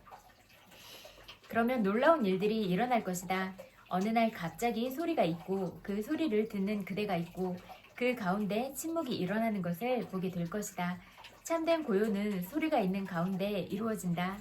그러면 놀라운 일들이 일어날 것이다. 어느 날 갑자기 소리가 있고 그 소리를 듣는 그대가 있고 그 가운데 침묵이 일어나는 것을 보게 될 것이다. 참된 고요는 소리가 있는 가운데 이루어진다.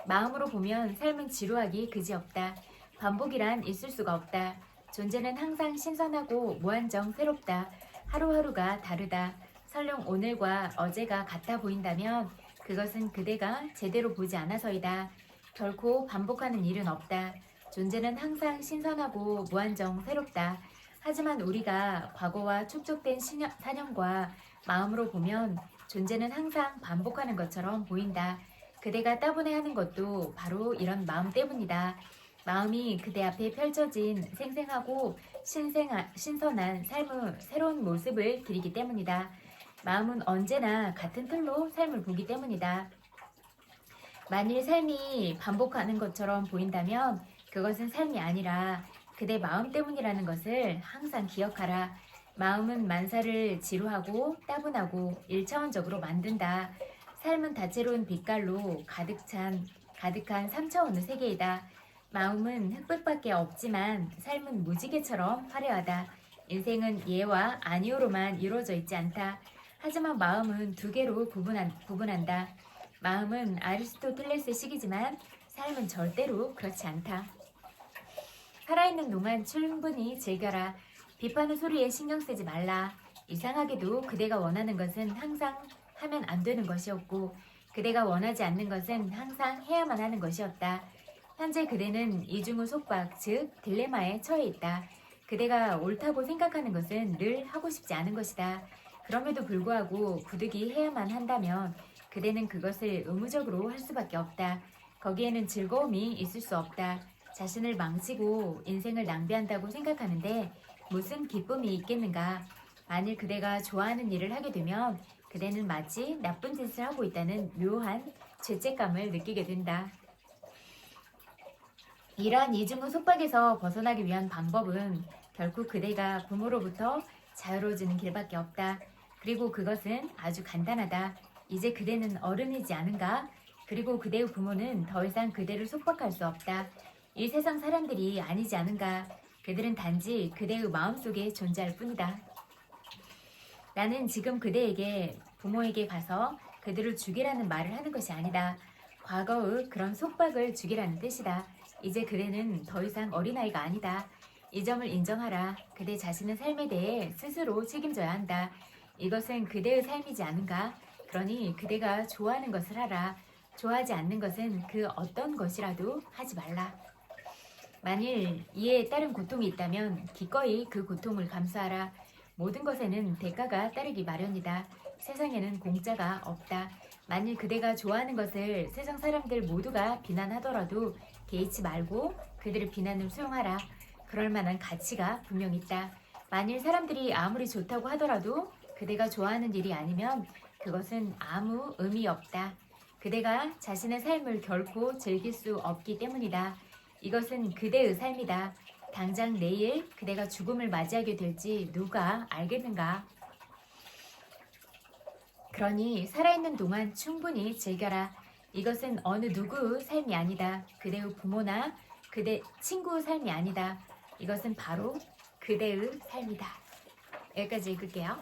마음으로 보면 삶은 지루하기 그지없다. 반복이란 있을 수가 없다. 존재는 항상 신선하고 무한정 새롭다. 하루하루가 다르다. 설령 오늘과 어제가 같아 보인다면 그것은 그대가 제대로 보지 않아서이다. 결코 반복하는 일은 없다. 존재는 항상 신선하고 무한정 새롭다. 하지만 우리가 과거와 축적된 사념과 마음으로 보면 존재는 항상 반복하는 것처럼 보인다. 그대가 따분해하는 것도 바로 이런 마음 때문이다. 마음이 그대 앞에 펼쳐진 생생하고 신선한 삶의 새로운 모습을 기리기 때문이다. 마음은 언제나 같은 틀로 삶을 보기 때문이다. 만일 삶이 반복하는 것처럼 보인다면 그것은 삶이 아니라 그대 마음 때문이라는 것을 항상 기억하라. 마음은 만사를 지루하고 따분하고 일차원적으로 만든다. 삶은 다채로운 빛깔로 가득한 3차원의 세계이다. 마음은 흑백밖에 없지만 삶은 무지개처럼 화려하다. 인생은 예와 아니오로만 이루어져 있지 않다. 하지만 마음은 두 개로 구분한다. 마음은 아리스토텔레스식이지만 삶은 절대로 그렇지 않다. 살아있는 동안 충분히 즐겨라. 비판의 소리에 신경 쓰지 말라. 이상하게도 그대가 원하는 것은 항상 하면 안 되는 것이었고 그대가 원하지 않는 것은 항상 해야만 하는 것이었다. 현재 그대는 이중의 속박, 즉 딜레마에 처해 있다. 그대가 옳다고 생각하는 것은 늘 하고 싶지 않은 것이다. 그럼에도 불구하고 부득이 해야만 한다면 그대는 그것을 의무적으로 할 수밖에 없다. 거기에는 즐거움이 있을 수 없다. 자신을 망치고 인생을 낭비한다고 생각하는데 무슨 기쁨이 있겠는가? 만일 그대가 좋아하는 일을 하게 되면 그대는 마치 나쁜 짓을 하고 있다는 묘한 죄책감을 느끼게 된다. 이러한 이중의 속박에서 벗어나기 위한 방법은 결국 그대가 부모로부터 자유로워지는 길밖에 없다. 그리고 그것은 아주 간단하다. 이제 그대는 어른이지 않은가? 그리고 그대의 부모는 더 이상 그대를 속박할 수 없다. 이 세상 사람들이 아니지 않은가? 그들은 단지 그대의 마음속에 존재할 뿐이다. 나는 지금 그대에게 부모에게 가서 그들을 죽이라는 말을 하는 것이 아니다. 과거의 그런 속박을 죽이라는 뜻이다. 이제 그대는 더 이상 어린아이가 아니다. 이 점을 인정하라. 그대 자신의 삶에 대해 스스로 책임져야 한다. 이것은 그대의 삶이지 않은가? 그러니 그대가 좋아하는 것을 하라. 좋아하지 않는 것은 그 어떤 것이라도 하지 말라. 만일 이에 따른 고통이 있다면 기꺼이 그 고통을 감수하라. 모든 것에는 대가가 따르기 마련이다. 세상에는 공짜가 없다. 만일 그대가 좋아하는 것을 세상 사람들 모두가 비난하더라도 개의치 말고 그들의 비난을 수용하라. 그럴 만한 가치가 분명 있다. 만일 사람들이 아무리 좋다고 하더라도 그대가 좋아하는 일이 아니면 그것은 아무 의미 없다. 그대가 자신의 삶을 결코 즐길 수 없기 때문이다. 이것은 그대의 삶이다. 당장 내일 그대가 죽음을 맞이하게 될지 누가 알겠는가? 그러니 살아있는 동안 충분히 즐겨라. 이것은 어느 누구의 삶이 아니다. 그대의 부모나 그대 친구의 삶이 아니다. 이것은 바로 그대의 삶이다. 여기까지 읽을게요.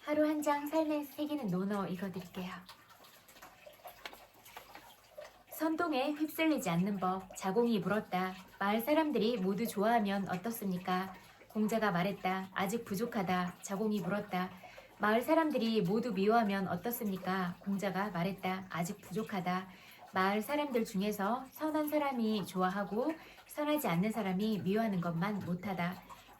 하루 한 장 삶에 새기는 논어 읽어드릴게요. 선동에 휩쓸리지 않는 법. 자공이 물었다. 마을 사람들이 모두 좋아하면 어떻습니까? 공자가 말했다. 아직 부족하다. 자공이 물었다. 마을 사람들이 모두 미워하면 어떻습니까? 공자가 말했다. 아직 부족하다. 마을 사람들 중에서 선한 사람이 좋아하고 선하지 않는 사람이 미워하는 것만 못하다.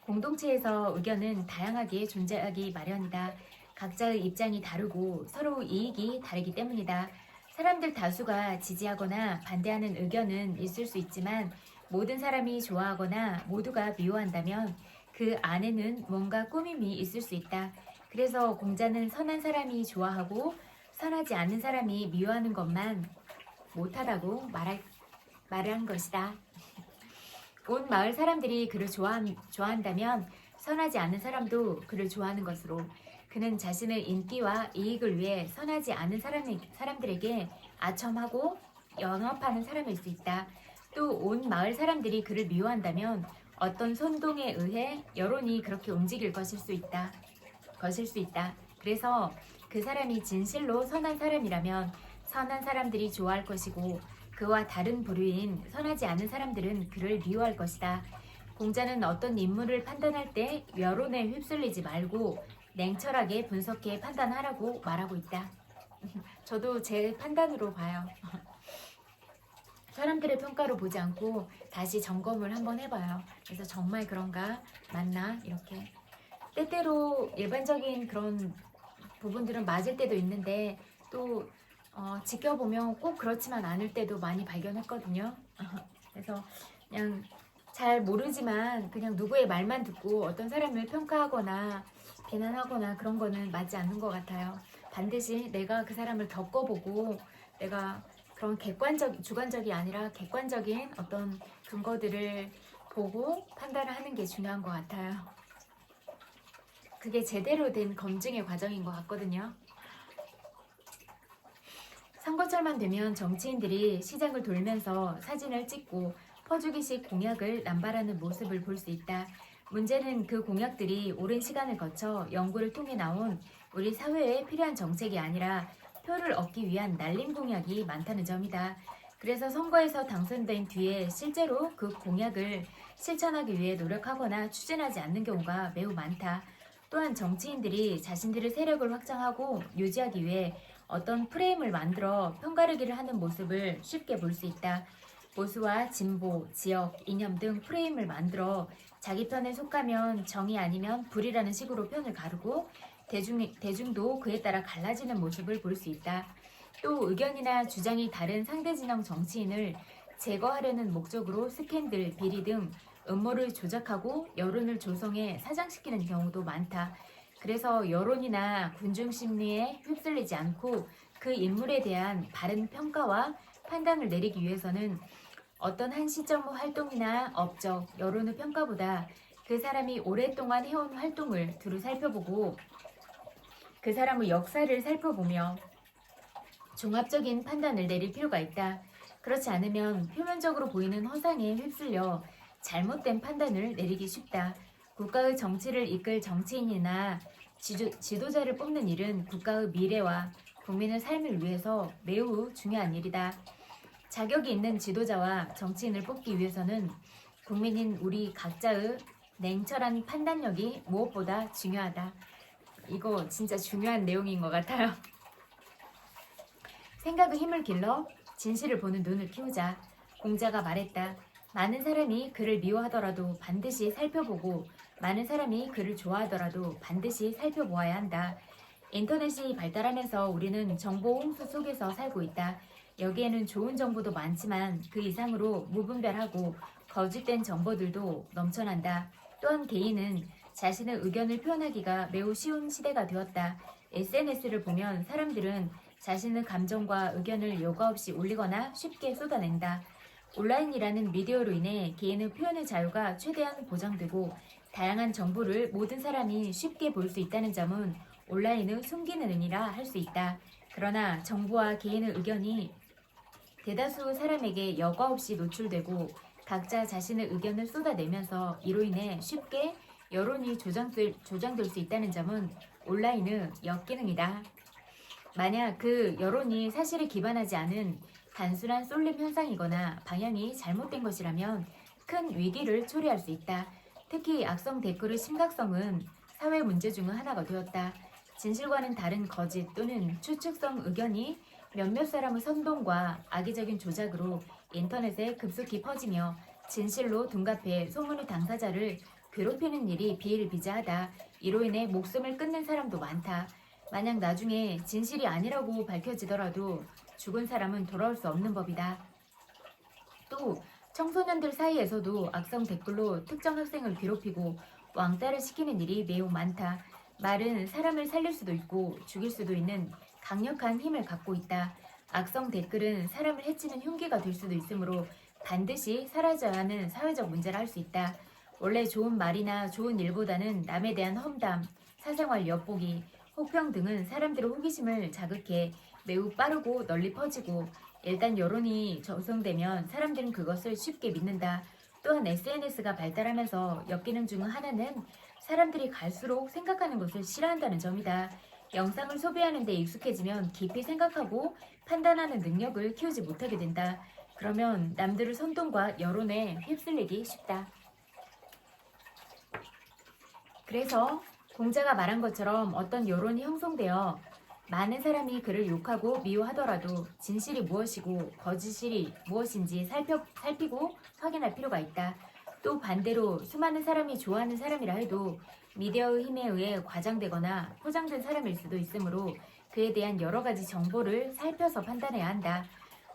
공동체에서 의견은 다양하게 존재하기 마련이다. 각자의 입장이 다르고 서로 이익이 다르기 때문이다. 사람들 다수가 지지하거나 반대하는 의견은 있을 수 있지만 모든 사람이 좋아하거나 모두가 미워한다면 그 안에는 뭔가 꾸밈이 있을 수 있다. 그래서 공자는 선한 사람이 좋아하고 선하지 않은 사람이 미워하는 것만 못하다고 말한 것이다. 온 마을 사람들이 그를 좋아한다면 선하지 않은 사람도 그를 좋아하는 것으로 그는 자신의 인기와 이익을 위해 선하지 않은 사람들에게 아첨하고 영업하는 사람일 수 있다. 또 온 마을 사람들이 그를 미워한다면 어떤 선동에 의해 여론이 그렇게 움직일 것일 수 있다. 그래서 그 사람이 진실로 선한 사람이라면 선한 사람들이 좋아할 것이고 그와 다른 부류인 선하지 않은 사람들은 그를 미워할 것이다. 공자는 어떤 인물을 판단할 때 여론에 휩쓸리지 말고 냉철하게 분석해 판단하라고 말하고 있다. 저도 제 판단으로 봐요. 사람들의 평가로 보지 않고 다시 점검을 한번 해봐요. 그래서 정말 그런가? 맞나? 이렇게. 때때로 일반적인 그런 부분들은 맞을 때도 있는데 또 지켜보면 꼭 그렇지만 않을 때도 많이 발견했거든요. 그래서 그냥 잘 모르지만 그냥 누구의 말만 듣고 어떤 사람을 평가하거나 비난하거나 그런 거는 맞지 않는 것 같아요. 반드시 내가 그 사람을 겪어보고 내가 그런 주관적이 아니라 객관적인 어떤 근거들을 보고 판단을 하는 게 중요한 것 같아요. 그게 제대로 된 검증의 과정인 것 같거든요. 선거철만 되면 정치인들이 시장을 돌면서 사진을 찍고 퍼주기식 공약을 남발하는 모습을 볼 수 있다. 문제는 그 공약들이 오랜 시간을 거쳐 연구를 통해 나온 우리 사회에 필요한 정책이 아니라 표를 얻기 위한 날림 공약이 많다는 점이다. 그래서 선거에서 당선된 뒤에 실제로 그 공약을 실천하기 위해 노력하거나 추진하지 않는 경우가 매우 많다. 또한 정치인들이 자신들의 세력을 확장하고 유지하기 위해 어떤 프레임을 만들어 편가르기를 하는 모습을 쉽게 볼 수 있다. 보수와 진보, 지역, 이념 등 프레임을 만들어 자기 편에 속하면 정의 아니면 불이라는 식으로 편을 가르고 대중도 그에 따라 갈라지는 모습을 볼 수 있다. 또 의견이나 주장이 다른 상대 진영 정치인을 제거하려는 목적으로 스캔들, 비리 등 음모를 조작하고 여론을 조성해 사장시키는 경우도 많다. 그래서 여론이나 군중 심리에 휩쓸리지 않고 그 인물에 대한 바른 평가와 판단을 내리기 위해서는 어떤 한 시점 후 활동이나 업적, 여론의 평가보다 그 사람이 오랫동안 해온 활동을 두루 살펴보고 그 사람의 역사를 살펴보며 종합적인 판단을 내릴 필요가 있다. 그렇지 않으면 표면적으로 보이는 허상에 휩쓸려 잘못된 판단을 내리기 쉽다. 국가의 정치를 이끌 정치인이나 지도자를 뽑는 일은 국가의 미래와 국민의 삶을 위해서 매우 중요한 일이다. 자격이 있는 지도자와 정치인을 뽑기 위해서는 국민인 우리 각자의 냉철한 판단력이 무엇보다 중요하다. 이거 진짜 중요한 내용인 것 같아요. 생각의 힘을 길러 진실을 보는 눈을 키우자. 공자가 말했다. 많은 사람이 그를 미워하더라도 반드시 살펴보고 많은 사람이 그를 좋아하더라도 반드시 살펴보아야 한다. 인터넷이 발달하면서 우리는 정보 홍수 속에서 살고 있다. 여기에는 좋은 정보도 많지만 그 이상으로 무분별하고 거짓된 정보들도 넘쳐난다. 또한 개인은 자신의 의견을 표현하기가 매우 쉬운 시대가 되었다. SNS를 보면 사람들은 자신의 감정과 의견을 요가 없이 올리거나 쉽게 쏟아낸다. 온라인이라는 미디어로 인해 개인의 표현의 자유가 최대한 보장되고 다양한 정보를 모든 사람이 쉽게 볼 수 있다는 점은 온라인의 숨기는 은이라 할 수 있다. 그러나 정보와 개인의 의견이 대다수 사람에게 여과 없이 노출되고 각자 자신의 의견을 쏟아내면서 이로 인해 쉽게 여론이 조장될 수 있다는 점은 온라인의 역기능이다. 만약 그 여론이 사실에 기반하지 않은 단순한 쏠림 현상이거나 방향이 잘못된 것이라면 큰 위기를 초래할 수 있다. 특히 악성 댓글의 심각성은 사회 문제 중 하나가 되었다. 진실과는 다른 거짓 또는 추측성 의견이 몇몇 사람의 선동과 악의적인 조작으로 인터넷에 급속히 퍼지며 진실로 둔갑해 소문의 당사자를 괴롭히는 일이 비일비재하다. 이로 인해 목숨을 끊는 사람도 많다. 만약 나중에 진실이 아니라고 밝혀지더라도 죽은 사람은 돌아올 수 없는 법이다. 또 청소년들 사이에서도 악성 댓글로 특정 학생을 괴롭히고 왕따를 시키는 일이 매우 많다. 말은 사람을 살릴 수도 있고 죽일 수도 있는 강력한 힘을 갖고 있다. 악성 댓글은 사람을 해치는 흉기가 될 수도 있으므로 반드시 사라져야 하는 사회적 문제라 할 수 있다. 원래 좋은 말이나 좋은 일보다는 남에 대한 험담, 사생활 엿보기, 혹평 등은 사람들의 호기심을 자극해 매우 빠르고 널리 퍼지고 일단 여론이 조성되면 사람들은 그것을 쉽게 믿는다. 또한 SNS가 발달하면서 역기능 중 하나는 사람들이 갈수록 생각하는 것을 싫어한다는 점이다. 영상을 소비하는 데 익숙해지면 깊이 생각하고 판단하는 능력을 키우지 못하게 된다. 그러면 남들을 선동과 여론에 휩쓸리기 쉽다. 그래서 공자가 말한 것처럼 어떤 여론이 형성되어 많은 사람이 그를 욕하고 미워하더라도 진실이 무엇이고 거짓이 무엇인지 살피고 확인할 필요가 있다. 또 반대로 수많은 사람이 좋아하는 사람이라 해도 미디어의 힘에 의해 과장되거나 포장된 사람일 수도 있으므로 그에 대한 여러 가지 정보를 살펴서 판단해야 한다.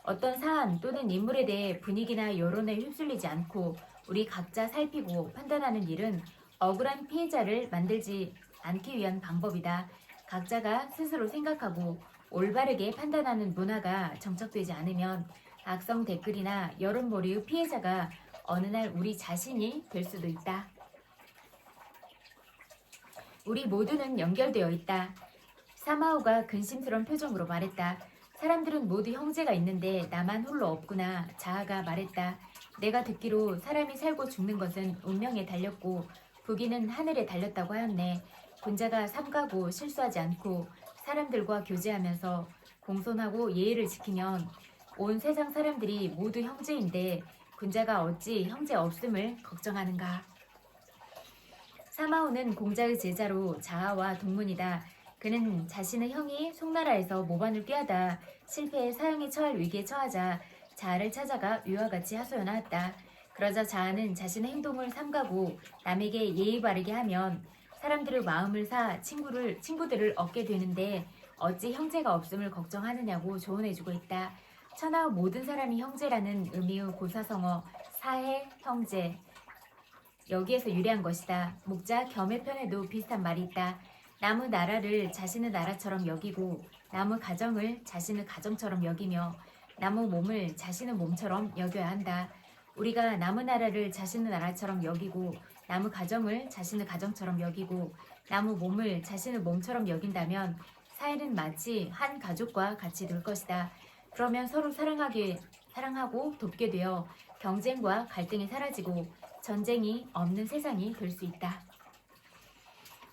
어떤 사안 또는 인물에 대해 분위기나 여론에 휩쓸리지 않고 우리 각자 살피고 판단하는 일은 억울한 피해자를 만들지 않기 위한 방법이다. 각자가 스스로 생각하고 올바르게 판단하는 문화가 정착되지 않으면 악성 댓글이나 여론몰이의 피해자가 어느 날 우리 자신이 될 수도 있다. 우리 모두는 연결되어 있다. 사마오가 근심스러운 표정으로 말했다. 사람들은 모두 형제가 있는데 나만 홀로 없구나. 자아가 말했다. 내가 듣기로 사람이 살고 죽는 것은 운명에 달렸고 부귀는 하늘에 달렸다고 하였네. 군자가 삼가고 실수하지 않고 사람들과 교제하면서 공손하고 예의를 지키면 온 세상 사람들이 모두 형제인데 군자가 어찌 형제 없음을 걱정하는가. 사마오는 공자의 제자로 자아와 동문이다. 그는 자신의 형이 송나라에서 모반을 꾀하다 실패해 사형에 처할 위기에 처하자 자아를 찾아가 위와 같이 하소연하였다. 그러자 자아는 자신의 행동을 삼가고 남에게 예의 바르게 하면 사람들의 마음을 사 친구들을 얻게 되는데 어찌 형제가 없음을 걱정하느냐고 조언해주고 있다. 천하의 모든 사람이 형제라는 의미의 고사성어 사해 형제 여기에서 유래한 것이다. 목자 겸의 편에도 비슷한 말이 있다. 남의 나라를 자신의 나라처럼 여기고 남의 가정을 자신의 가정처럼 여기며 남의 몸을 자신의 몸처럼 여겨야 한다. 우리가 남의 나라를 자신의 나라처럼 여기고 남의 가정을 자신의 가정처럼 여기고 남의 몸을 자신의 몸처럼 여긴다면 사회는 마치 한 가족과 같이 될 것이다. 그러면 서로 사랑하고 돕게 되어 경쟁과 갈등이 사라지고 전쟁이 없는 세상이 될 수 있다.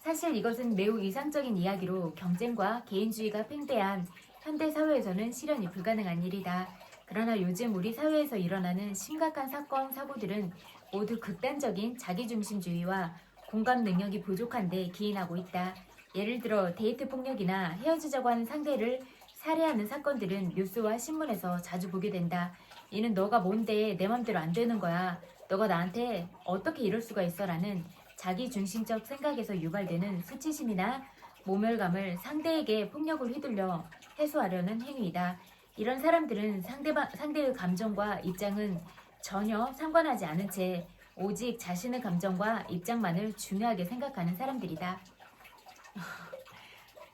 사실 이것은 매우 이상적인 이야기로 경쟁과 개인주의가 팽배한 현대 사회에서는 실현이 불가능한 일이다. 그러나 요즘 우리 사회에서 일어나는 심각한 사건, 사고들은 모두 극단적인 자기중심주의와 공감 능력이 부족한 데 기인하고 있다. 예를 들어 데이트 폭력이나 헤어지자고 하는 상대를 살해하는 사건들은 뉴스와 신문에서 자주 보게 된다. 이는 너가 뭔데 내 맘대로 안 되는 거야. 너가 나한테 어떻게 이럴 수가 있어 라는 자기중심적 생각에서 유발되는 수치심이나 모멸감을 상대에게 폭력을 휘둘려 해소하려는 행위이다. 이런 사람들은 상대의 감정과 입장은 전혀 상관하지 않은 채 오직 자신의 감정과 입장만을 중요하게 생각하는 사람들이다.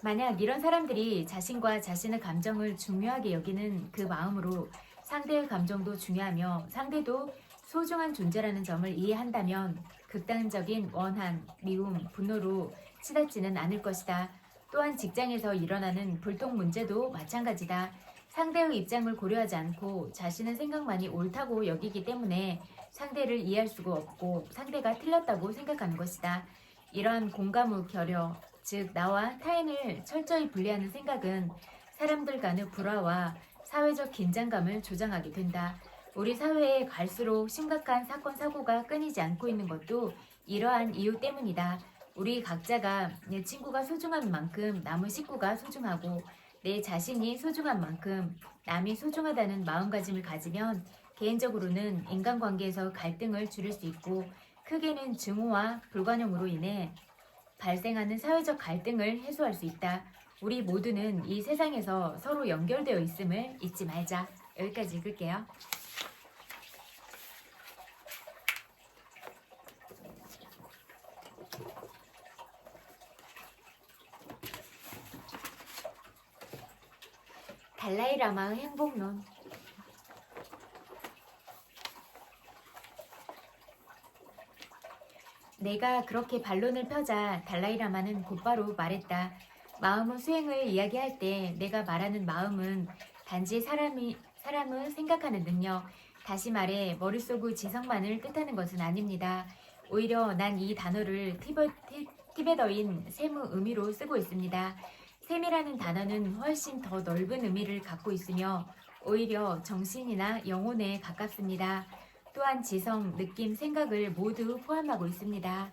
만약 이런 사람들이 자신과 자신의 감정을 중요하게 여기는 그 마음으로 상대의 감정도 중요하며 상대도 소중한 존재라는 점을 이해한다면 극단적인 원한, 미움, 분노로 치닫지는 않을 것이다. 또한 직장에서 일어나는 불통 문제도 마찬가지다. 상대의 입장을 고려하지 않고 자신의 생각만이 옳다고 여기기 때문에 상대를 이해할 수가 없고 상대가 틀렸다고 생각하는 것이다. 이러한 공감의 결여, 즉 나와 타인을 철저히 분리하는 생각은 사람들 간의 불화와 사회적 긴장감을 조장하게 된다. 우리 사회에 갈수록 심각한 사건, 사고가 끊이지 않고 있는 것도 이러한 이유 때문이다. 우리 각자가 내 친구가 소중한 만큼 남의 식구가 소중하고 내 자신이 소중한 만큼 남이 소중하다는 마음가짐을 가지면 개인적으로는 인간관계에서 갈등을 줄일 수 있고 크게는 증오와 불관용으로 인해 발생하는 사회적 갈등을 해소할 수 있다. 우리 모두는 이 세상에서 서로 연결되어 있음을 잊지 말자. 여기까지 읽을게요. 달라이라마의 행복론. 내가 그렇게 반론을 펴자 달라이라마는 곧바로 말했다. 마음의 수행을 이야기할 때 내가 말하는 마음은 단지 사람을 생각하는 능력, 다시 말해 머릿속의 지성만을 뜻하는 것은 아닙니다. 오히려 난 이 단어를 티베더인 셈의 의미로 쓰고 있습니다. 셈이라는 단어는 훨씬 더 넓은 의미를 갖고 있으며 오히려 정신이나 영혼에 가깝습니다. 또한 지성, 느낌, 생각을 모두 포함하고 있습니다.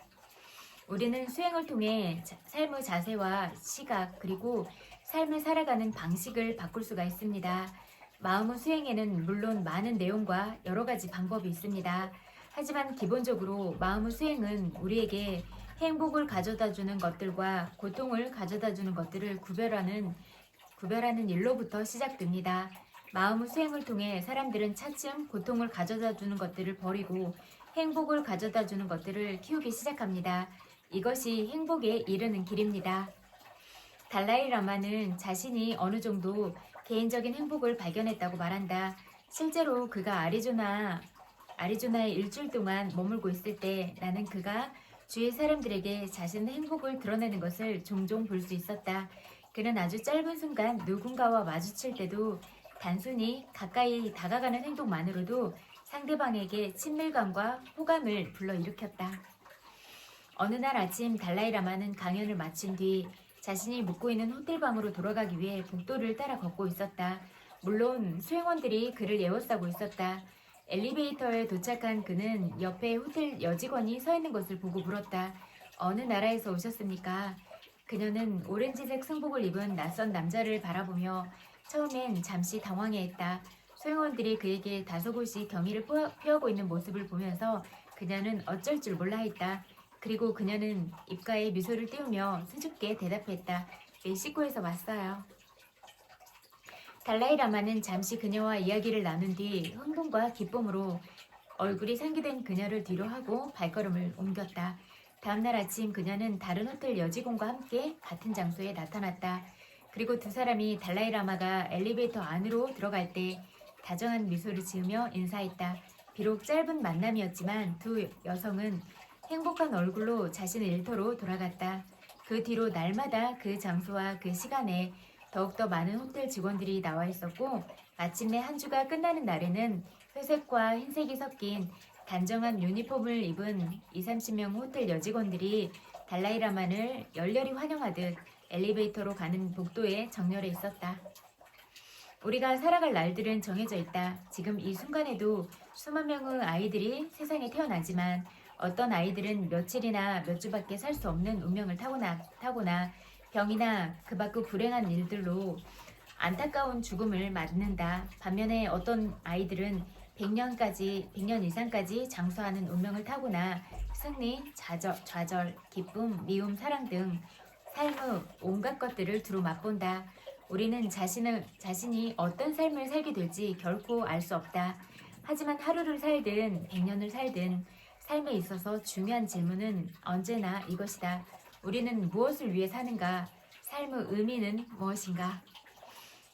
우리는 수행을 통해 삶의 자세와 시각 그리고 삶을 살아가는 방식을 바꿀 수가 있습니다. 마음의 수행에는 물론 많은 내용과 여러 가지 방법이 있습니다. 하지만 기본적으로 마음의 수행은 우리에게 행복을 가져다주는 것들과 고통을 가져다주는 것들을 구별하는 일로부터 시작됩니다. 마음의 수행을 통해 사람들은 차츰 고통을 가져다주는 것들을 버리고 행복을 가져다주는 것들을 키우기 시작합니다. 이것이 행복에 이르는 길입니다. 달라이라마는 자신이 어느 정도 개인적인 행복을 발견했다고 말한다. 실제로 그가 아리조나에 일주일 동안 머물고 있을 때 나는 그가 주위 사람들에게 자신의 행복을 드러내는 것을 종종 볼 수 있었다. 그는 아주 짧은 순간 누군가와 마주칠 때도 단순히 가까이 다가가는 행동만으로도 상대방에게 친밀감과 호감을 불러일으켰다. 어느 날 아침 달라이라마는 강연을 마친 뒤 자신이 묵고 있는 호텔방으로 돌아가기 위해 복도를 따라 걷고 있었다. 물론 수행원들이 그를 에워싸고 있었다. 엘리베이터에 도착한 그는 옆에 호텔 여직원이 서 있는 것을 보고 물었다. 어느 나라에서 오셨습니까? 그녀는 오렌지색 승복을 입은 낯선 남자를 바라보며 처음엔 잠시 당황해했다. 수행원들이 그에게 다소곳이 경의를 표하고 있는 모습을 보면서 그녀는 어쩔 줄 몰라 했다. 그리고 그녀는 입가에 미소를 띄우며 수줍게 대답했다. 멕시코에서 왔어요. 달라이라마는 잠시 그녀와 이야기를 나눈 뒤 흥분과 기쁨으로 얼굴이 상기된 그녀를 뒤로 하고 발걸음을 옮겼다. 다음날 아침 그녀는 다른 호텔 여직원과 함께 같은 장소에 나타났다. 그리고 두 사람이 달라이라마가 엘리베이터 안으로 들어갈 때 다정한 미소를 지으며 인사했다. 비록 짧은 만남이었지만 두 여성은 행복한 얼굴로 자신의 일터로 돌아갔다. 그 뒤로 날마다 그 장소와 그 시간에 더욱더 많은 호텔 직원들이 나와 있었고 마침내 한 주가 끝나는 날에는 회색과 흰색이 섞인 단정한 유니폼을 입은 20-30명 호텔 여직원들이 달라이라마를 열렬히 환영하듯 엘리베이터로 가는 복도에 정렬해 있었다. 우리가 살아갈 날들은 정해져 있다. 지금 이 순간에도 수만 명의 아이들이 세상에 태어나지만 어떤 아이들은 며칠이나 몇 주밖에 살 수 없는 운명을 타거나 병이나 그 밖의 불행한 일들로 안타까운 죽음을 맞는다. 반면에 어떤 아이들은 100년 이상까지 장수하는 운명을 타거나 승리, 좌절, 기쁨, 미움, 사랑 등 삶의 온갖 것들을 두루 맛본다. 우리는 자신이 어떤 삶을 살게 될지 결코 알 수 없다. 하지만 하루를 살든 100년을 살든 삶에 있어서 중요한 질문은 언제나 이것이다. 우리는 무엇을 위해 사는가? 삶의 의미는 무엇인가?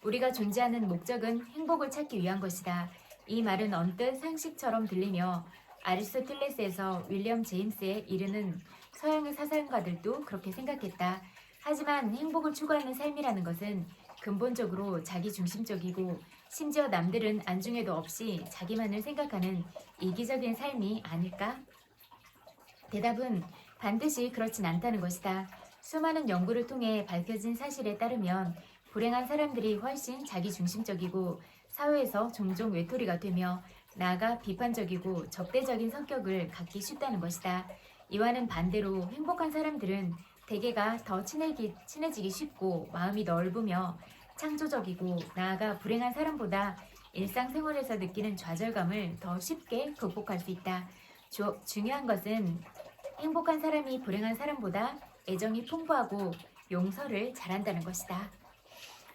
우리가 존재하는 목적은 행복을 찾기 위한 것이다. 이 말은 언뜻 상식처럼 들리며 아리스토텔레스에서 윌리엄 제임스에 이르는 서양의 사상가들도 그렇게 생각했다. 하지만 행복을 추구하는 삶이라는 것은 근본적으로 자기중심적이고 심지어 남들은 안중에도 없이 자기만을 생각하는 이기적인 삶이 아닐까? 대답은 반드시 그렇진 않다는 것이다. 수많은 연구를 통해 밝혀진 사실에 따르면 불행한 사람들이 훨씬 자기중심적이고 사회에서 종종 외톨이가 되며 나아가 비판적이고 적대적인 성격을 갖기 쉽다는 것이다. 이와는 반대로 행복한 사람들은 대개가 더 친해지기 쉽고 마음이 넓으며 창조적이고 나아가 불행한 사람보다 일상생활에서 느끼는 좌절감을 더 쉽게 극복할 수 있다. 중요한 것은 행복한 사람이 불행한 사람보다 애정이 풍부하고 용서를 잘한다는 것이다.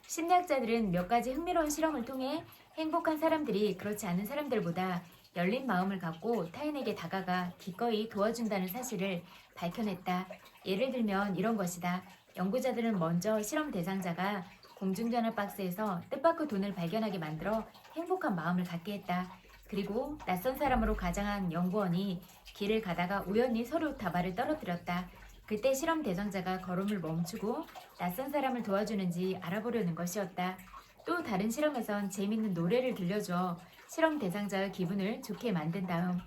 심리학자들은 몇 가지 흥미로운 실험을 통해 행복한 사람들이 그렇지 않은 사람들보다 열린 마음을 갖고 타인에게 다가가 기꺼이 도와준다는 사실을 밝혀냈다. 예를 들면 이런 것이다. 연구자들은 먼저 실험 대상자가 공중전화 박스에서 뜻밖의 돈을 발견하게 만들어 행복한 마음을 갖게 했다. 그리고 낯선 사람으로 가장한 연구원이 길을 가다가 우연히 서류 다발을 떨어뜨렸다. 그때 실험 대상자가 걸음을 멈추고 낯선 사람을 도와주는지 알아보려는 것이었다. 또 다른 실험에선 재밌는 노래를 들려줘 실험 대상자의 기분을 좋게 만든 다음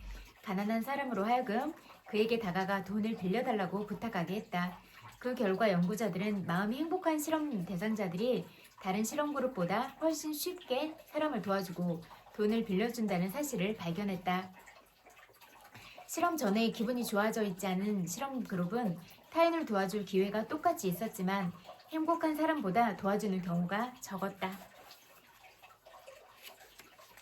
가난한 사람으로 하여금 그에게 다가가 돈을 빌려달라고 부탁하게 했다. 그 결과 연구자들은 마음이 행복한 실험 대상자들이 다른 실험 그룹보다 훨씬 쉽게 사람을 도와주고 돈을 빌려준다는 사실을 발견했다. 실험 전에 기분이 좋아져 있지 않은 실험 그룹은 타인을 도와줄 기회가 똑같이 있었지만 행복한 사람보다 도와주는 경우가 적었다.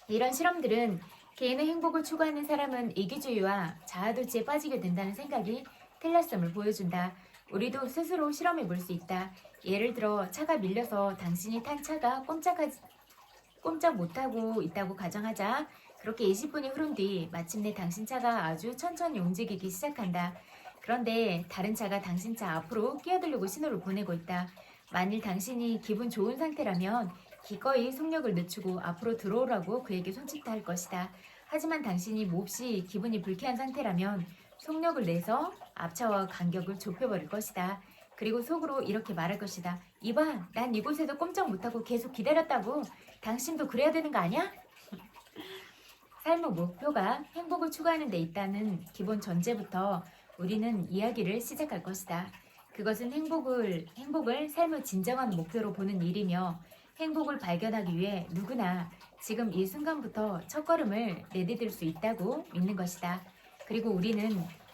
이런 실험들은 개인의 행복을 추구하는 사람은 이기주의와 자아도취에 빠지게 된다는 생각이 틀렸음을 보여준다. 우리도 스스로 실험해 볼 수 있다. 예를 들어 차가 밀려서 당신이 탄 차가 꼼짝 못하고 있다고 가정하자. 그렇게 20분이 흐른 뒤 마침내 당신 차가 아주 천천히 움직이기 시작한다. 그런데 다른 차가 당신 차 앞으로 끼어들려고 신호를 보내고 있다. 만일 당신이 기분 좋은 상태라면 기꺼이 속력을 늦추고 앞으로 들어오라고 그에게 손짓할 을 것이다. 하지만 당신이 몹시 기분이 불쾌한 상태라면 속력을 내서 앞차와 간격을 좁혀버릴 것이다. 그리고 속으로 이렇게 말할 것이다. 이봐, 난 이곳에서 꼼짝 못하고 계속 기다렸다고. 당신도 그래야 되는 거 아니야? 삶의 목표가 행복을 추구하는 데 있다는 기본 전제부터 우리는 이야기를 시작할 것이다. 그것은 행복을 삶의 진정한 목표로 보는 일이며 행복을 발견하기 위해 누구나 지금 이 순간부터 첫걸음을 내디딜 수 있다고 믿는 것이다. 그리고 우리는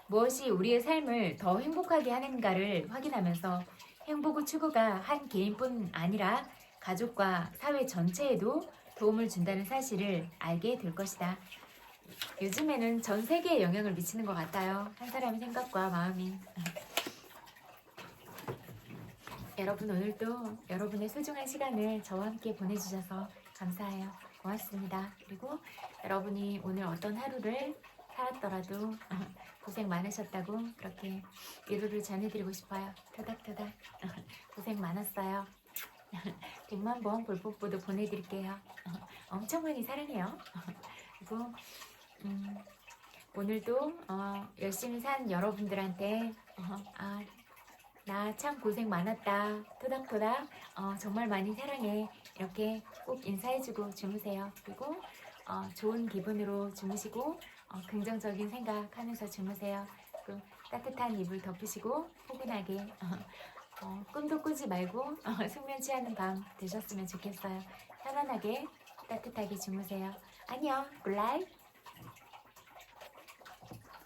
무엇이 우리의 삶을 더 행복하게 하는가를 확인하면서 행복의 추구가 한 개인뿐 아니라 가족과 사회 전체에도 도움을 준다는 사실을 알게 될 것이다. 요즘에는 전 세계에 영향을 미치는 것 같아요. 한 사람의 생각과 마음이. 여러분 오늘도 여러분의 소중한 시간을 저와 함께 보내주셔서 감사해요. 고맙습니다. 그리고 여러분이 오늘 어떤 하루를 살았더라도 고생 많으셨다고 그렇게 위로를 전해드리고 싶어요. 토닥토닥 고생 많았어요. 100만 번 볼뽀뽀도 보내드릴게요. 엄청 많이 사랑해요. 그리고 오늘도 열심히 산 여러분들한테 나 참 고생 많았다. 토닥토닥 정말 많이 사랑해. 이렇게 꼭 인사해주고 주무세요. 그리고 좋은 기분으로 주무시고 긍정적인 생각하면서 주무세요. 그리고 따뜻한 이불 덮으시고 포근하게 꿈도 꾸지 말고 숙면 취하는 밤 되셨으면 좋겠어요. 편안하게 따뜻하게 주무세요. 안녕. 굿나잇.